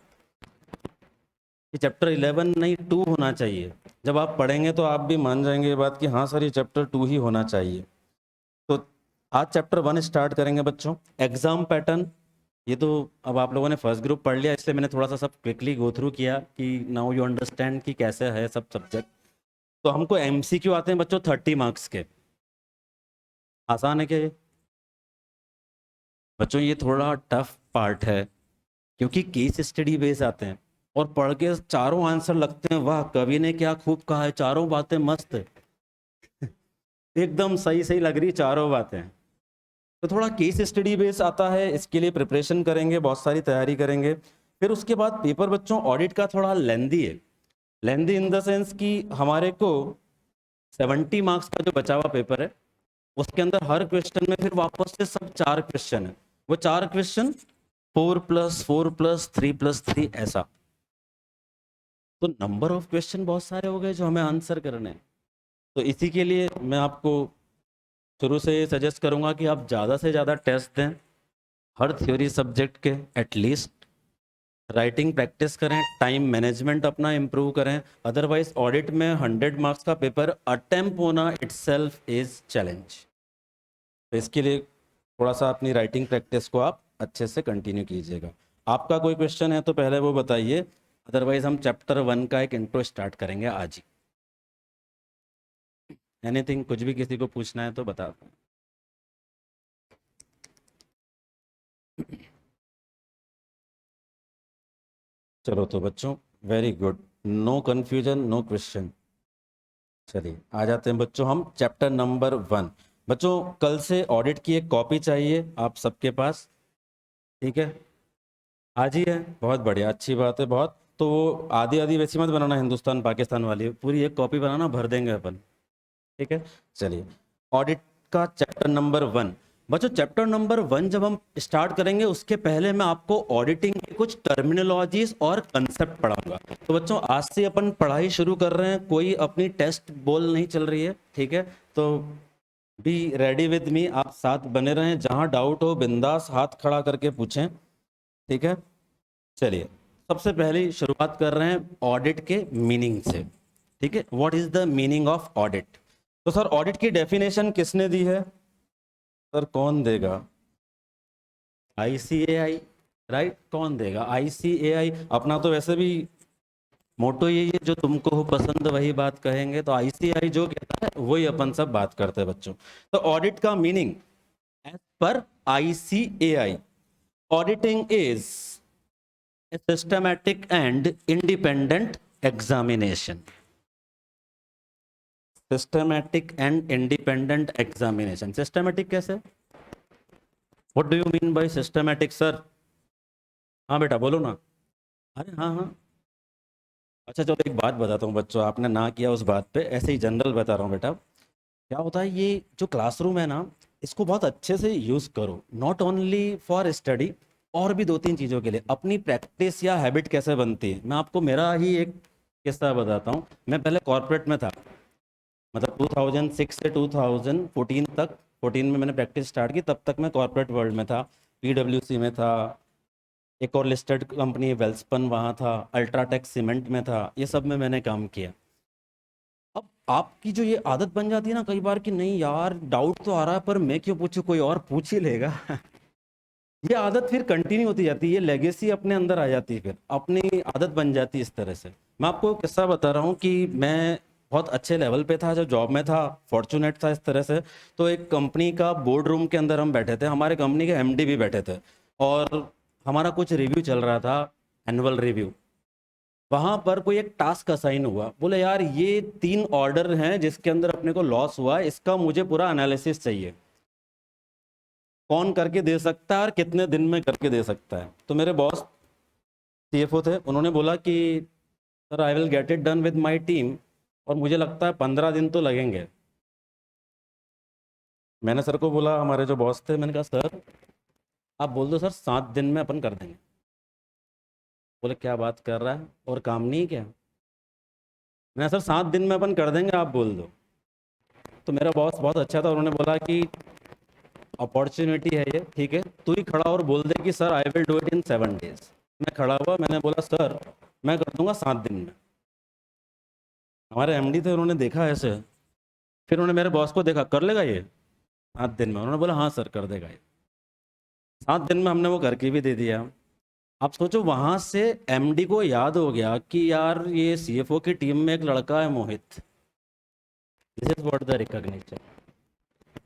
Speaker 1: कि चैप्टर 11 नहीं 2 होना चाहिए। जब आप पढ़ेंगे तो आप भी मान जाएंगे ये बात कि हाँ सर ये चैप्टर 2 ही होना चाहिए। तो आज चैप्टर 1 स्टार्ट करेंगे बच्चों। एग्जाम पैटर्न, ये तो अब आप लोगों ने फर्स्ट ग्रुप पढ़ लिया, इसलिए मैंने थोड़ा सा सब क्विकली गो थ्रू किया कि नाउ यू अंडरस्टैंड कि कैसे है सब सब्जेक्ट। तो हमको एमसीक्यू आते हैं बच्चों 30 मार्क्स के। आसान है क्या ये? बच्चों ये थोड़ा टफ पार्ट है क्योंकि केस स्टडी बेस आते हैं और पढ़ के चारों आंसर लगते हैं, वाह कवि ने क्या खूब कहा है, चारों बातें मस्त है, एकदम सही सही लग रही चारों बातें। तो थोड़ा केस स्टडी बेस आता है, इसके लिए प्रिपरेशन करेंगे, बहुत सारी तैयारी करेंगे। फिर उसके बाद पेपर बच्चों ऑडिट का थोड़ा लेंदी है। लेंदी इन द सेंस कि हमारे को 70 मार्क्स का जो बचा हुआ पेपर है उसके अंदर हर क्वेश्चन में फिर वापस से सब 4 क्वेश्चन है। वो 4 क्वेश्चन 4+4+3+3 ऐसा। तो नंबर ऑफ क्वेश्चन बहुत सारे हो गए जो हमें आंसर करने हैं। तो इसी के लिए मैं आपको शुरू से ये सजेस्ट करूंगा कि आप ज़्यादा से ज़्यादा टेस्ट दें हर थ्योरी सब्जेक्ट के, एटलीस्ट राइटिंग प्रैक्टिस करें, टाइम मैनेजमेंट अपना इम्प्रूव करें। अदरवाइज ऑडिट में 100 मार्क्स का पेपर अटेम्प्ट होना इटसेल्फ इज चैलेंज। तो इसके लिए थोड़ा सा अपनी राइटिंग प्रैक्टिस को आप अच्छे से कंटिन्यू कीजिएगा। आपका कोई क्वेश्चन है तो पहले वो बताइए, अदरवाइज हम चैप्टर 1 का एक इंट्रो स्टार्ट करेंगे आज ही। एनीथिंग, कुछ भी किसी को पूछना है तो बता दो। चलो तो बच्चों, very good, no confusion, no question. चलिए आ जाते हैं बच्चों हम चैप्टर नंबर 1। बच्चों कल से ऑडिट की एक कॉपी चाहिए आप सबके पास, ठीक है? आज ही है, बहुत बढ़िया, अच्छी बात है बहुत। तो वो आधी आधी वैसी मत बनाना, हिंदुस्तान पाकिस्तान वाली, पूरी एक कॉपी बनाना, भर देंगे अपन, ठीक है? चलिए, ऑडिट का चैप्टर नंबर 1। बच्चों चैप्टर नंबर 1 जब हम स्टार्ट करेंगे उसके पहले मैं आपको ऑडिटिंग की कुछ टर्मिनोलॉजीज और कंसेप्ट पढ़ाऊंगा। तो बच्चों आज से अपन पढ़ाई शुरू कर रहे हैं, कोई अपनी टेस्ट बोल नहीं चल रही है, ठीक है? तो बी रेडी विद मी, आप साथ बने रहें, जहां डाउट हो बिंदास हाथ खड़ा करके पूछें, ठीक है? चलिए, सबसे पहले शुरुआत कर रहे हैं ऑडिट के मीनिंग से, ठीक है? What is the meaning of audit? तो सर ऑडिट की डेफिनेशन किसने दी है? सर कौन देगा? ICAI, right? कौन देगा? आईसीएआई। अपना तो वैसे भी मोटो यही है, जो तुमको हो पसंद वही बात कहेंगे, तो आईसीएआई जो कहता है वही अपन सब बात करते हैं बच्चों। तो ऑडिट का meaning as per ICAI, auditing is a systematic and independent examination. Systematic and independent examination. Systematic कैसे? What do you mean by systematic, sir? हाँ बेटा बोलो ना। अरे हाँ हाँ, अच्छा चलो एक बात बताता हूँ बच्चों, आपने ना किया उस बात पे, ऐसे ही जनरल बता रहा हूँ बेटा। क्या होता है, ये जो क्लासरूम है ना, इसको बहुत अच्छे से यूज करो, नॉट ओनली फॉर स्टडी, और भी दो तीन चीज़ों के लिए। अपनी प्रैक्टिस या हैबिट कैसे बनती है, मैं आपको मेरा ही एक किस्सा बताता हूँ। मैं पहले कॉर्पोरेट में था, मतलब 2006 से 2014 तक। 14 में मैंने प्रैक्टिस स्टार्ट की, तब तक मैं कॉर्पोरेट वर्ल्ड में था, पीडब्ल्यूसी में था, एक और लिस्टेड कंपनी वेल्सपन वहाँ था, अल्ट्राटेक सीमेंट में था, ये सब में मैंने काम किया। अब आपकी जो ये आदत बन जाती है ना कई बार कि नहीं यार डाउट तो आ रहा है पर मैं क्यों पूछूं, कोई और पूछ ही लेगा। ये आदत फिर कंटिन्यू होती जाती है, ये लेगेसी अपने अंदर आ जाती है, फिर अपनी आदत बन जाती है इस तरह से। मैं आपको किस्सा बता रहा हूँ कि मैं बहुत अच्छे लेवल पे था जब जॉब में था, फॉर्चुनेट था इस तरह से। तो एक कंपनी का बोर्ड रूम के अंदर हम बैठे थे, हमारे कंपनी के एमडी भी बैठे थे, और हमारा कुछ रिव्यू चल रहा था, एनुअल रिव्यू। वहां पर कोई एक टास्क असाइन हुआ, बोले यार ये 3 ऑर्डर हैं जिसके अंदर अपने को लॉस हुआ है, इसका मुझे पूरा एनालिसिस चाहिए, कौन करके दे सकता है और कितने दिन में करके दे सकता है। तो मेरे बॉस सीएफओ थे, उन्होंने बोला कि sir I will get it done with my team, और मुझे लगता है 15 दिन तो लगेंगे। मैंने सर को बोला, हमारे जो बॉस थे, मैंने कहा सर आप बोल दो सर 7 दिन में अपन कर देंगे। बोले क्या बात कर रहा है, और काम नहीं क्या? मैं सर 7 दिन में अपन कर देंगे, आप बोल दो। तो मेरा बॉस बहुत अच्छा था, उन्होंने बोला कि अपॉर्चुनिटी है ये, ठीक है, तू ही खड़ा और बोल दे कि sir I will do it in 7 days. मैं खड़ा हुआ, मैंने बोला सर मैं कर दूंगा 7 दिन में। हमारे एमडी थे, उन्होंने देखा ऐसे, फिर उन्होंने मेरे बॉस को देखा, कर लेगा ये 7 दिन में? उन्होंने बोला हाँ सर कर देगा ये। 7 दिन में हमने वो करके भी दे दिया। आप सोचो, वहां से एमडी को याद हो गया कि यार ये सीएफओ की टीम में एक लड़का है Mohit, this is what the recognition.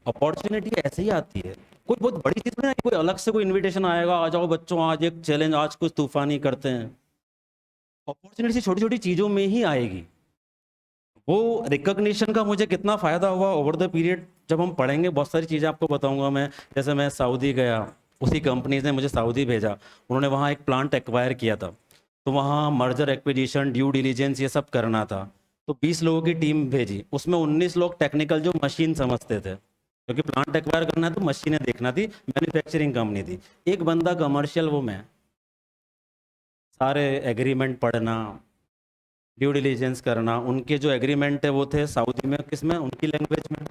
Speaker 1: Opportunity ऐसे ही आती है, कोई बहुत बड़ी चीज नहीं, कोई अलग से कोई इनविटेशन आएगा, आ जाओ बच्चों आज एक चैलेंज, आज कुछ तूफानी करते हैं। अपॉर्चुनिटी छोटी छोटी चीजों में ही आएगी। वो रिकॉग्निशन का मुझे कितना फायदा हुआ ओवर द पीरियड, जब हम पढ़ेंगे बहुत सारी चीजें आपको बताऊंगा मैं। जैसे मैं सऊदी गया, उसी कंपनी ने मुझे सऊदी भेजा, उन्होंने वहाँ एक प्लांट एक्वायर किया था, तो वहाँ मर्जर एक्विजिशन ड्यू डिलीजेंस ये सब करना था। तो 20 लोगों की टीम भेजी, उसमें 19 लोग टेक्निकल जो मशीन समझते थे, क्योंकि प्लांट एक्वायर करना है तो मशीनें देखना थी, मैन्युफैक्चरिंग कंपनी थी। एक बंदा कमर्शियल, वो मैं, सारे एग्रीमेंट पढ़ना, ड्यू डिलीजेंस करना, उनके जो एग्रीमेंट है वो थे सऊदी में, किस में, उनकी लैंग्वेज में।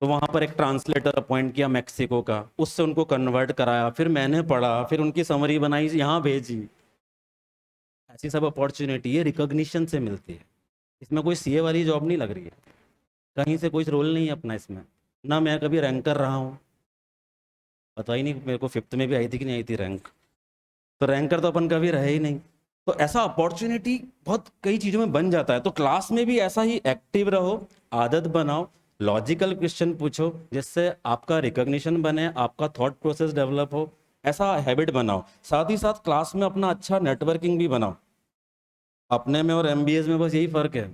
Speaker 1: तो वहाँ पर एक ट्रांसलेटर अपॉइंट किया मैक्सिको का, उससे उनको कन्वर्ट कराया, फिर मैंने पढ़ा, फिर उनकी समरी बनाई, यहाँ भेजी। ऐसी सब अपॉर्चुनिटी ये रिकॉग्निशन से मिलती है। इसमें कोई सीए वाली जॉब नहीं लग रही है, कहीं से कोई रोल नहीं है अपना इसमें, ना मैं कभी रैंकर रहा हूँ, पता ही नहीं मेरे को 5th में भी आई थी कि नहीं आई थी रैंक। तो रैंकर तो अपन कभी रहे ही नहीं। तो ऐसा अपॉर्चुनिटी बहुत कई चीज़ों में बन जाता है। तो क्लास में भी ऐसा ही एक्टिव रहो, आदत बनाओ, लॉजिकल क्वेश्चन पूछो, जिससे आपका रिकॉग्निशन बने, आपका थॉट प्रोसेस डेवलप हो, ऐसा हैबिट बनाओ। साथ ही साथ क्लास में अपना अच्छा नेटवर्किंग भी बनाओ। अपने में और एमबीएस में बस यही फर्क है,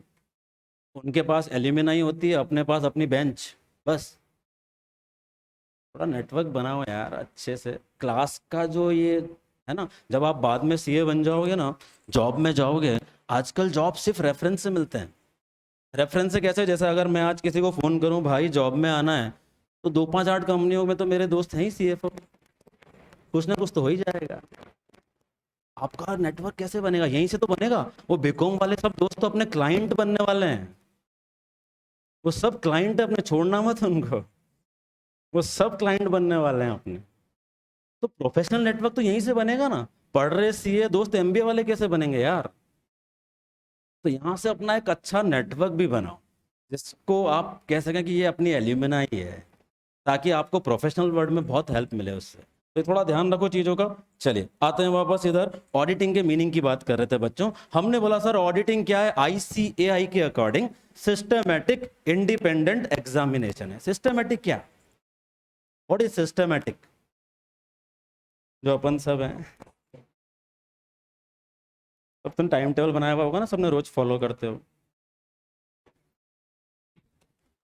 Speaker 1: उनके पास एल्यूमिनाई होती है, अपने पास अपनी बेंच। बस थोड़ा नेटवर्क बनाओ यार अच्छे से। क्लास का जो ये है ना, जब आप बाद में सीए बन जाओगे ना, जॉब में जाओगे, आजकल जॉब सिर्फ रेफरेंस से मिलते हैं। रेफरेंस से कैसे? जैसे अगर मैं आज किसी को फ़ोन करूं, भाई जॉब में आना है, तो 2 5 8 कंपनियों में तो मेरे दोस्त हैं ही सीएफओ, कुछ ना कुछ तो हो ही जाएगा। आपका नेटवर्क कैसे बनेगा? यहीं से तो बनेगा। वो बीकॉम वाले सब दोस्त तो अपने क्लाइंट बनने वाले हैं, वो सब क्लाइंट है अपने, छोड़ना मत उनको, वो सब क्लाइंट बनने वाले हैं अपने। तो प्रोफेशनल नेटवर्क तो यहीं से बनेगा ना। पढ़ रहे सीए दोस्त एमबीए वाले कैसे बनेंगे यार? तो यहाँ से अपना एक अच्छा नेटवर्क भी बनाओ, जिसको आप कह सकें कि ये अपनी एल्यूमिनाई है, ताकि आपको प्रोफेशनल वर्ल्ड में बहुत हेल्प मिले उससे। तो थोड़ा ध्यान रखो चीज़ों का। चलिए आते हैं वापस इधर, ऑडिटिंग के मीनिंग की बात कर रहे थे बच्चों। हमने बोला सर ऑडिटिंग क्या है? आईसीएआई के अकॉर्डिंग सिस्टमैटिक इंडिपेंडेंट एग्जामिनेशन है। सिस्टमैटिक क्या? What is systematic? जो अपन सब हैं, अब तुम टाइम टेबल बनाया हुआ होगा ना, सबने रोज फॉलो करते हो।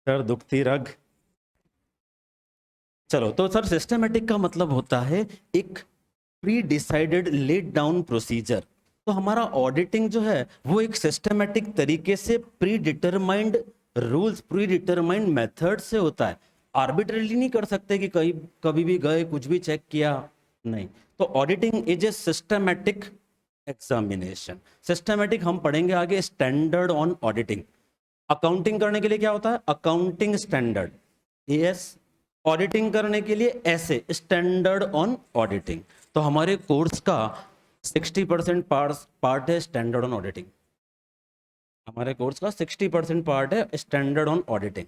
Speaker 1: सर दुखती रग। चलो तो सर सिस्टमैटिक का मतलब होता है एक pre decided laid down procedure. तो हमारा ऑडिटिंग जो है वो एक सिस्टमैटिक तरीके से pre determined rules, pre determined method से होता है। आर्बिट्रेरली नहीं कर सकते कि कहीं कभी भी गए कुछ भी चेक किया, नहीं। तो auditing is a systematic examination. Systematic हम पढ़ेंगे आगे, स्टैंडर्ड ऑन ऑडिटिंग। अकाउंटिंग करने के लिए क्या होता है? Accounting standard, as. ऑडिटिंग करने के लिए ऐसे स्टैंडर्ड ऑन ऑडिटिंग। तो हमारे कोर्स का 60% पार्ट है स्टैंडर्ड ऑन ऑडिटिंग। हमारे कोर्स का 60% पार्ट है स्टैंडर्ड ऑन ऑडिटिंग।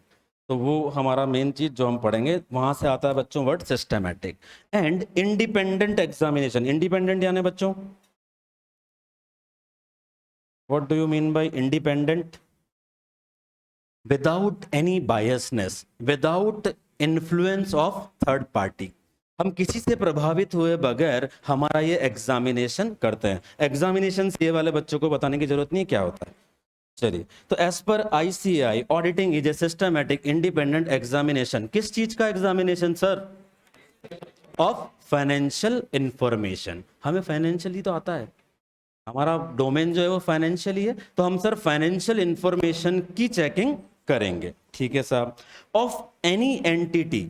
Speaker 1: तो वो हमारा मेन चीज जो हम पढ़ेंगे, वहां से आता है बच्चों word systematic and independent examination. Independent यानी बच्चों, what do you mean by independent? Without any biasness, without influence of third party. हम किसी से प्रभावित हुए बगैर हमारा ये एग्जामिनेशन करते हैं। एग्जामिनेशन ये वाले बच्चों को बताने की जरूरत नहीं क्या होता है। चलिए, तो as per ICAI auditing is a systematic independent examination. किस चीज का examination sir? Of financial information. हमें फाइनेंशियली तो आता है, हमारा डोमेन जो है वो फाइनेंशियली है, तो हम सर फाइनेंशियल इंफॉर्मेशन की चेकिंग करेंगे। ठीक है साहब। Of any entity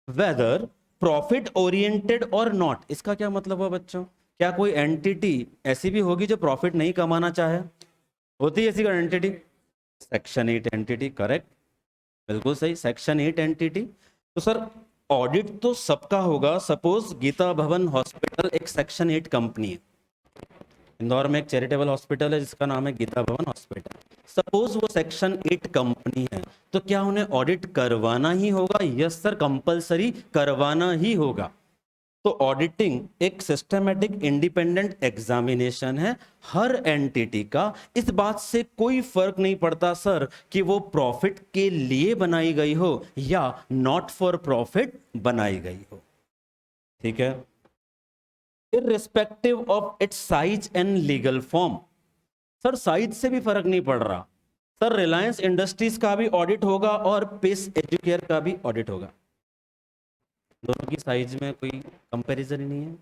Speaker 1: weather profit oriented और नॉट। इसका क्या मतलब हुआ बच्चों? क्या कोई एंटिटी ऐसी भी होगी जो प्रॉफिट नहीं कमाना चाहे? होती है ऐसी एंटिटी? सेक्शन 8 एंटिटी, करेक्ट, बिल्कुल सही, सेक्शन 8 एंटिटी। तो सर ऑडिट तो सबका होगा। सपोज गीता भवन हॉस्पिटल एक सेक्शन 8 कंपनी है। इंदौर में एक चैरिटेबल हॉस्पिटल है जिसका नाम है गीता भवन हॉस्पिटल। सपोज वो सेक्शन 8 कंपनी है, तो क्या उन्हें ऑडिट करवाना ही होगा? यस सर, कंपलसरी करवाना ही होगा। तो ऑडिटिंग एक सिस्टमैटिक इंडिपेंडेंट एग्जामिनेशन है हर एंटिटी का। इस बात से कोई फर्क नहीं पड़ता सर कि वो प्रॉफिट के लिए बनाई गई हो या नॉट फॉर प्रॉफिट बनाई गई हो। ठीक है, irrespective of its size and legal form। Sir size से भी फर्क नहीं पड़ रहा। सर रिलायंस इंडस्ट्रीज का भी ऑडिट होगा और पेस एजुकेयर का भी ऑडिट होगा। दोनों की साइज में कोई कंपैरिजन ही नहीं है,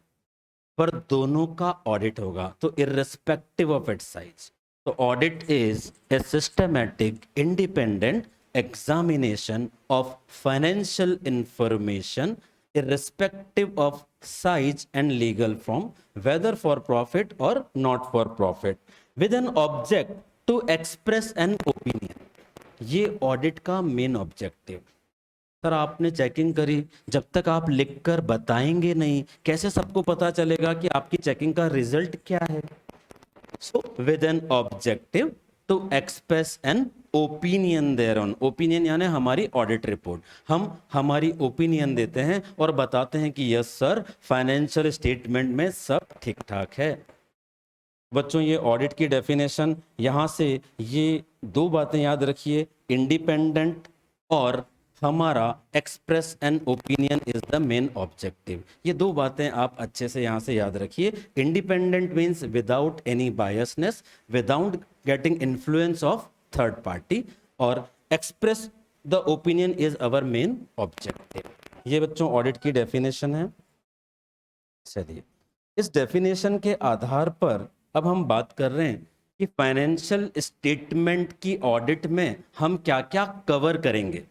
Speaker 1: पर दोनों का ऑडिट होगा। तो irrespective of its size, तो audit is a systematic independent examination of financial information irrespective of size and legal form, whether for profit or not for profit, with an object to express an opinion। ये audit का main objective. Sir आपने checking करी, जब तक आप लिखकर बताएंगे नहीं कैसे सबको पता चलेगा कि आपकी चेकिंग का रिजल्ट क्या है? So with an objective to express an opinion thereon। Opinion यानी हमारी ऑडिट रिपोर्ट। हम हमारी ओपिनियन देते हैं और बताते हैं कि यस सर फाइनेंशियल स्टेटमेंट में सब ठीक ठाक है। बच्चों ये ऑडिट की डेफिनेशन, यहाँ से ये दो बातें याद रखिए, इंडिपेंडेंट और हमारा express an opinion is the main objective. ये दो बातें आप अच्छे से यहां से याद रखिए। Independent means without any biasness, without getting influence of third party, और express the opinion is our main objective. ये बच्चों ऑडिट की डेफिनेशन है। चलिए, इस डेफिनेशन के आधार पर अब हम बात कर रहे हैं कि फाइनेंशियल स्टेटमेंट की ऑडिट में हम क्या क्या कवर करेंगे।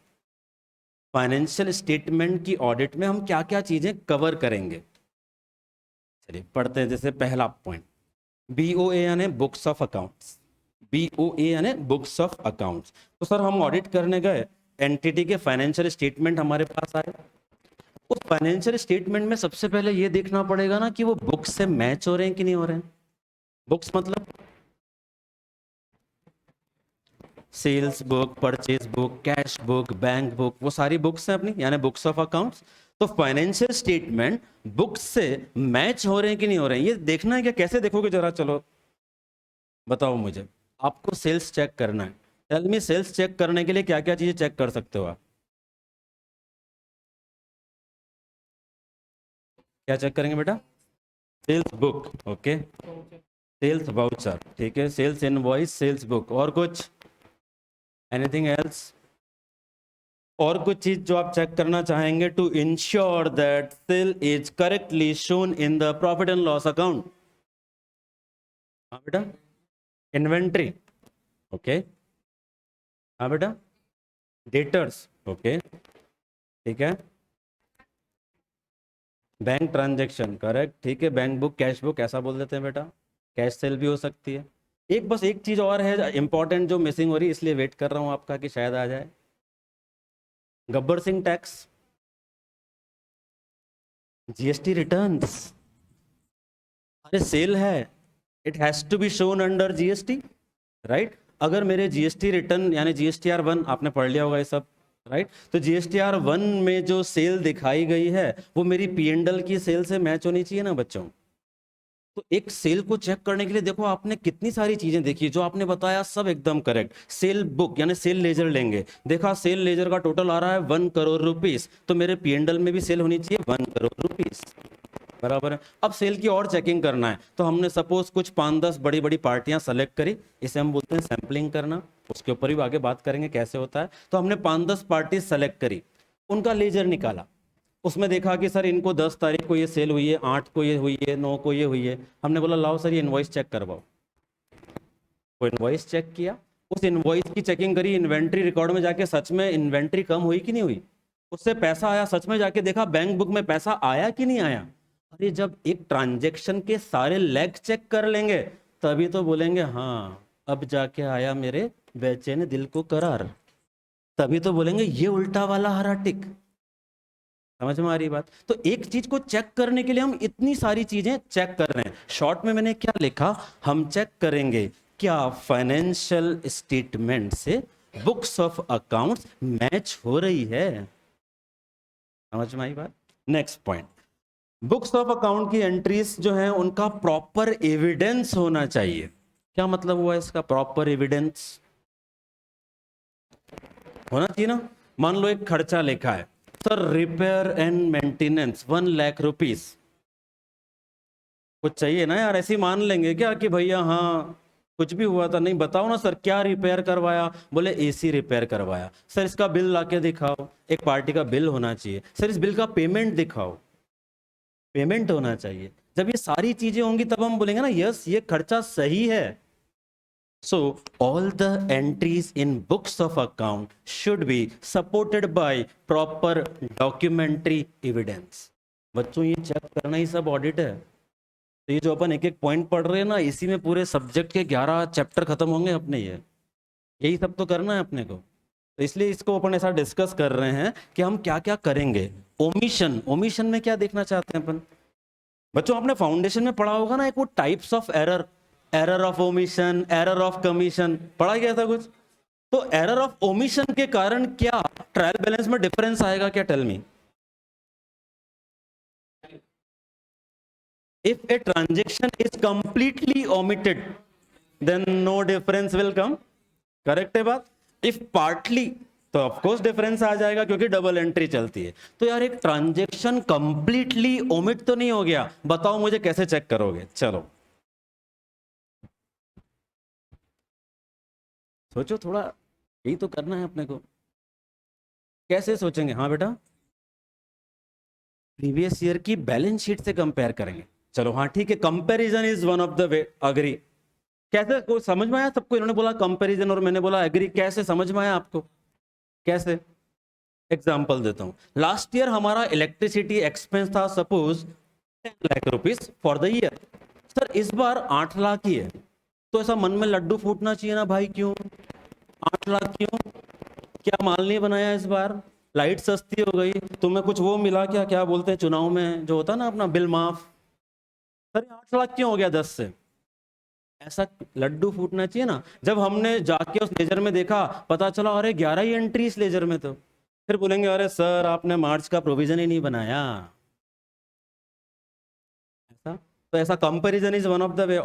Speaker 1: फाइनेंशियल स्टेटमेंट की ऑडिट में हम क्या क्या चीजें कवर करेंगे। चलिए पढ़ते हैं। जैसे पहला पॉइंट, BOA यानी बुक्स ऑफ अकाउंट्स। BOA यानी बुक्स ऑफ अकाउंट्स। तो सर हम ऑडिट करने गए, एंटिटी के फाइनेंशियल स्टेटमेंट हमारे पास आए। उस फाइनेंशियल स्टेटमेंट में सबसे पहले ये देखना पड़ेगा ना कि वो बुक्स से मैच हो रहे हैं कि नहीं हो रहे हैं। बुक्स मतलब sales book, purchase book, cash book, bank book, वो सारी बुक्स हैं अपनी, यानी बुक्स ऑफ अकाउंट्स। तो फाइनेंशियल स्टेटमेंट बुक्स से मैच हो रहे हैं कि नहीं हो रहे हैं, ये देखना है। क्या कैसे देखोगे जरा, चलो बताओ मुझे। आपको सेल्स चेक करना है। टेल मी, सेल्स चेक करने के लिए क्या क्या चीजें चेक कर सकते हो आप? क्या चेक करेंगे बेटा? Sales book, okay, sales voucher, ठीक है, सेल्स इनवॉइस, सेल्स बुक, और कुछ? Anything else? और कुछ चीज जो आप चेक करना चाहेंगे to ensure that sale is correctly shown in the profit and loss account? हाँ बेटा, इन्वेंट्री, ओके, हाँ बेटा, डेटर्स, ओके, ठीक है, बैंक ट्रांजैक्शन, करेक्ट, ठीक है, बैंक बुक, कैश बुक ऐसा बोल देते हैं बेटा, कैश सेल भी हो सकती है। एक बस एक चीज और है इंपॉर्टेंट जो मिसिंग हो रही है, इसलिए वेट कर रहा हूं आपका कि शायद आ जाए। Gabbar Singh tax, GST returns. अरे सेल है, it has to be shown under GST, right. अगर मेरे GST रिटर्न यानी GSTR1, आपने पढ़ लिया होगा ये सब, राइट। तो GSTR1 में जो सेल दिखाई गई है वो मेरी P&L की सेल से मैच होनी चाहिए ना बच्चों। तो एक सेल को चेक करने के लिए देखो आपने कितनी सारी चीजें देखी, जो आपने बताया सब एकदम करेक्ट। सेल बुक यानी सेल लेजर लेंगे, देखा सेल लेजर का टोटल आ रहा है 1 करोड़ रुपीस, तो मेरे P&L में भी सेल होनी चाहिए 1 करोड़ रुपीस, बराबर है। अब सेल की और चेकिंग करना है, तो हमने सपोज कुछ 5-10 बड़ी बड़ी पार्टियां सेलेक्ट करी, इसे हम बोलते हैं सैंपलिंग करना। उसके ऊपर भी आगे बात करेंगे कैसे होता है। तो हमने 5-10 पार्टी सेलेक्ट करी, उनका लेजर निकाला, उसमें देखा कि सर इनको 10 तारीख को ये सेल हुई है, 8 को ये हुई है, 9 को ये हुई है। हमने बोला लाओ सर ये इनवॉइस चेक करवाओ। वो इनवॉइस चेक किया, उस इनवॉइस की चेकिंग करी, इन्वेंट्री रिकॉर्ड में जाके सच में इन्वेंट्री कम हुई कि नहीं हुई, उससे पैसा आया, सच में जाके देखा बैंक बुक में पैसा आया कि नहीं आया। अरे जब एक ट्रांजेक्शन के सारे लेग चेक कर लेंगे तभी तो बोलेंगे हाँ अब जाके आया मेरे बेचैन दिल को करार, तभी तो बोलेंगे ये उल्टा वाला हरा टिक। समझ में आ रही बात? तो एक चीज को चेक करने के लिए हम इतनी सारी चीजें चेक कर रहे हैं। शॉर्ट में मैंने क्या लिखा, हम चेक करेंगे क्या फाइनेंशियल स्टेटमेंट से बुक्स ऑफ अकाउंट्स मैच हो रही है। समझ में आई बात? Next point, books of account की एंट्रीज जो है उनका प्रॉपर एविडेंस होना चाहिए। क्या मतलब हुआ इसका प्रॉपर एविडेंस? होना चाहिए ना। मान लो एक खर्चा लिखा है, sir repair and maintenance 1 lakh rupees, कुछ चाहिए ना यार, ऐसे ही मान लेंगे क्या कि भैया हाँ कुछ भी हुआ था, नहीं बताओ ना सर क्या रिपेयर करवाया, बोले AC रिपेयर करवाया। सर इसका बिल लाके दिखाओ, एक पार्टी का बिल होना चाहिए। सर इस बिल का पेमेंट दिखाओ, पेमेंट होना चाहिए। जब ये सारी चीजें होंगी तब हम बोलेंगे ना यस ये खर्चा सही है। So all the entries in books of account should be supported by proper documentary evidence। बच्चों ये चेक करना ही सब ऑडिट है। तो ये जो अपन एक एक पॉइंट पढ़ रहे हैं ना, इसी में पूरे सब्जेक्ट के 11 चैप्टर खत्म होंगे अपने। ये यही सब तो करना है अपने को, तो इसलिए इसको अपन ऐसा डिस्कस कर रहे हैं कि हम क्या क्या करेंगे। ओमिशन, ओमिशन में क्या देखना चाहते हैं अपन? बच्चों आपने फाउंडेशन में पढ़ा होगा ना एक वो types of error, error of omission, error of commission, पढ़ा गया था कुछ? तो एरर ऑफ ओमिशन के कारण क्या ट्रायल बैलेंस में डिफरेंस आएगा क्या? Tell me. If a transaction is completely omitted, then no difference will come. Correct है बात? If partly तो ऑफ कोर्स डिफरेंस आ जाएगा क्योंकि डबल एंट्री चलती है। तो यार एक ट्रांजैक्शन कंप्लीटली ओमिट तो नहीं हो गया, बताओ मुझे कैसे चेक करोगे? चलो सोचो थोड़ा, यही तो करना है अपने को। कैसे सोचेंगे? हाँ बेटा, प्रीवियस ईयर की बैलेंस शीट से कंपेयर करेंगे। चलो हाँ ठीक है, comparison is one of the way. Agree? कैसे? कोई समझ में आया सबको? इन्होंने बोला कंपैरिजन और मैंने बोला एग्री, कैसे समझ में आया आपको? कैसे? एग्जाम्पल देता हूं। लास्ट ईयर हमारा इलेक्ट्रिसिटी एक्सपेंस था suppose 10 lakh rupees for the year. Sir इस बार 8 लाख ही है, तो ऐसा मन में लड्डू फूटना चाहिए ना भाई, क्यों 8 लाख क्यों? क्या माल नहीं बनाया इस बार? लाइट सस्ती हो गई, तुम्हें कुछ वो मिला क्या, क्या बोलते हैं चुनाव में जो होता है ना अपना बिल माफ? सर 8 लाख क्यों हो गया 10 से? ऐसा लड्डू फूटना चाहिए ना। जब हमने जाके उस लेजर में देखा, पता चला अरे 11 ही एंट्री इस लेजर में, तो फिर बोलेंगे अरे सर आपने मार्च का प्रोविजन ही नहीं बनाया। ऐसा तो ऐसा comparison is one of the way.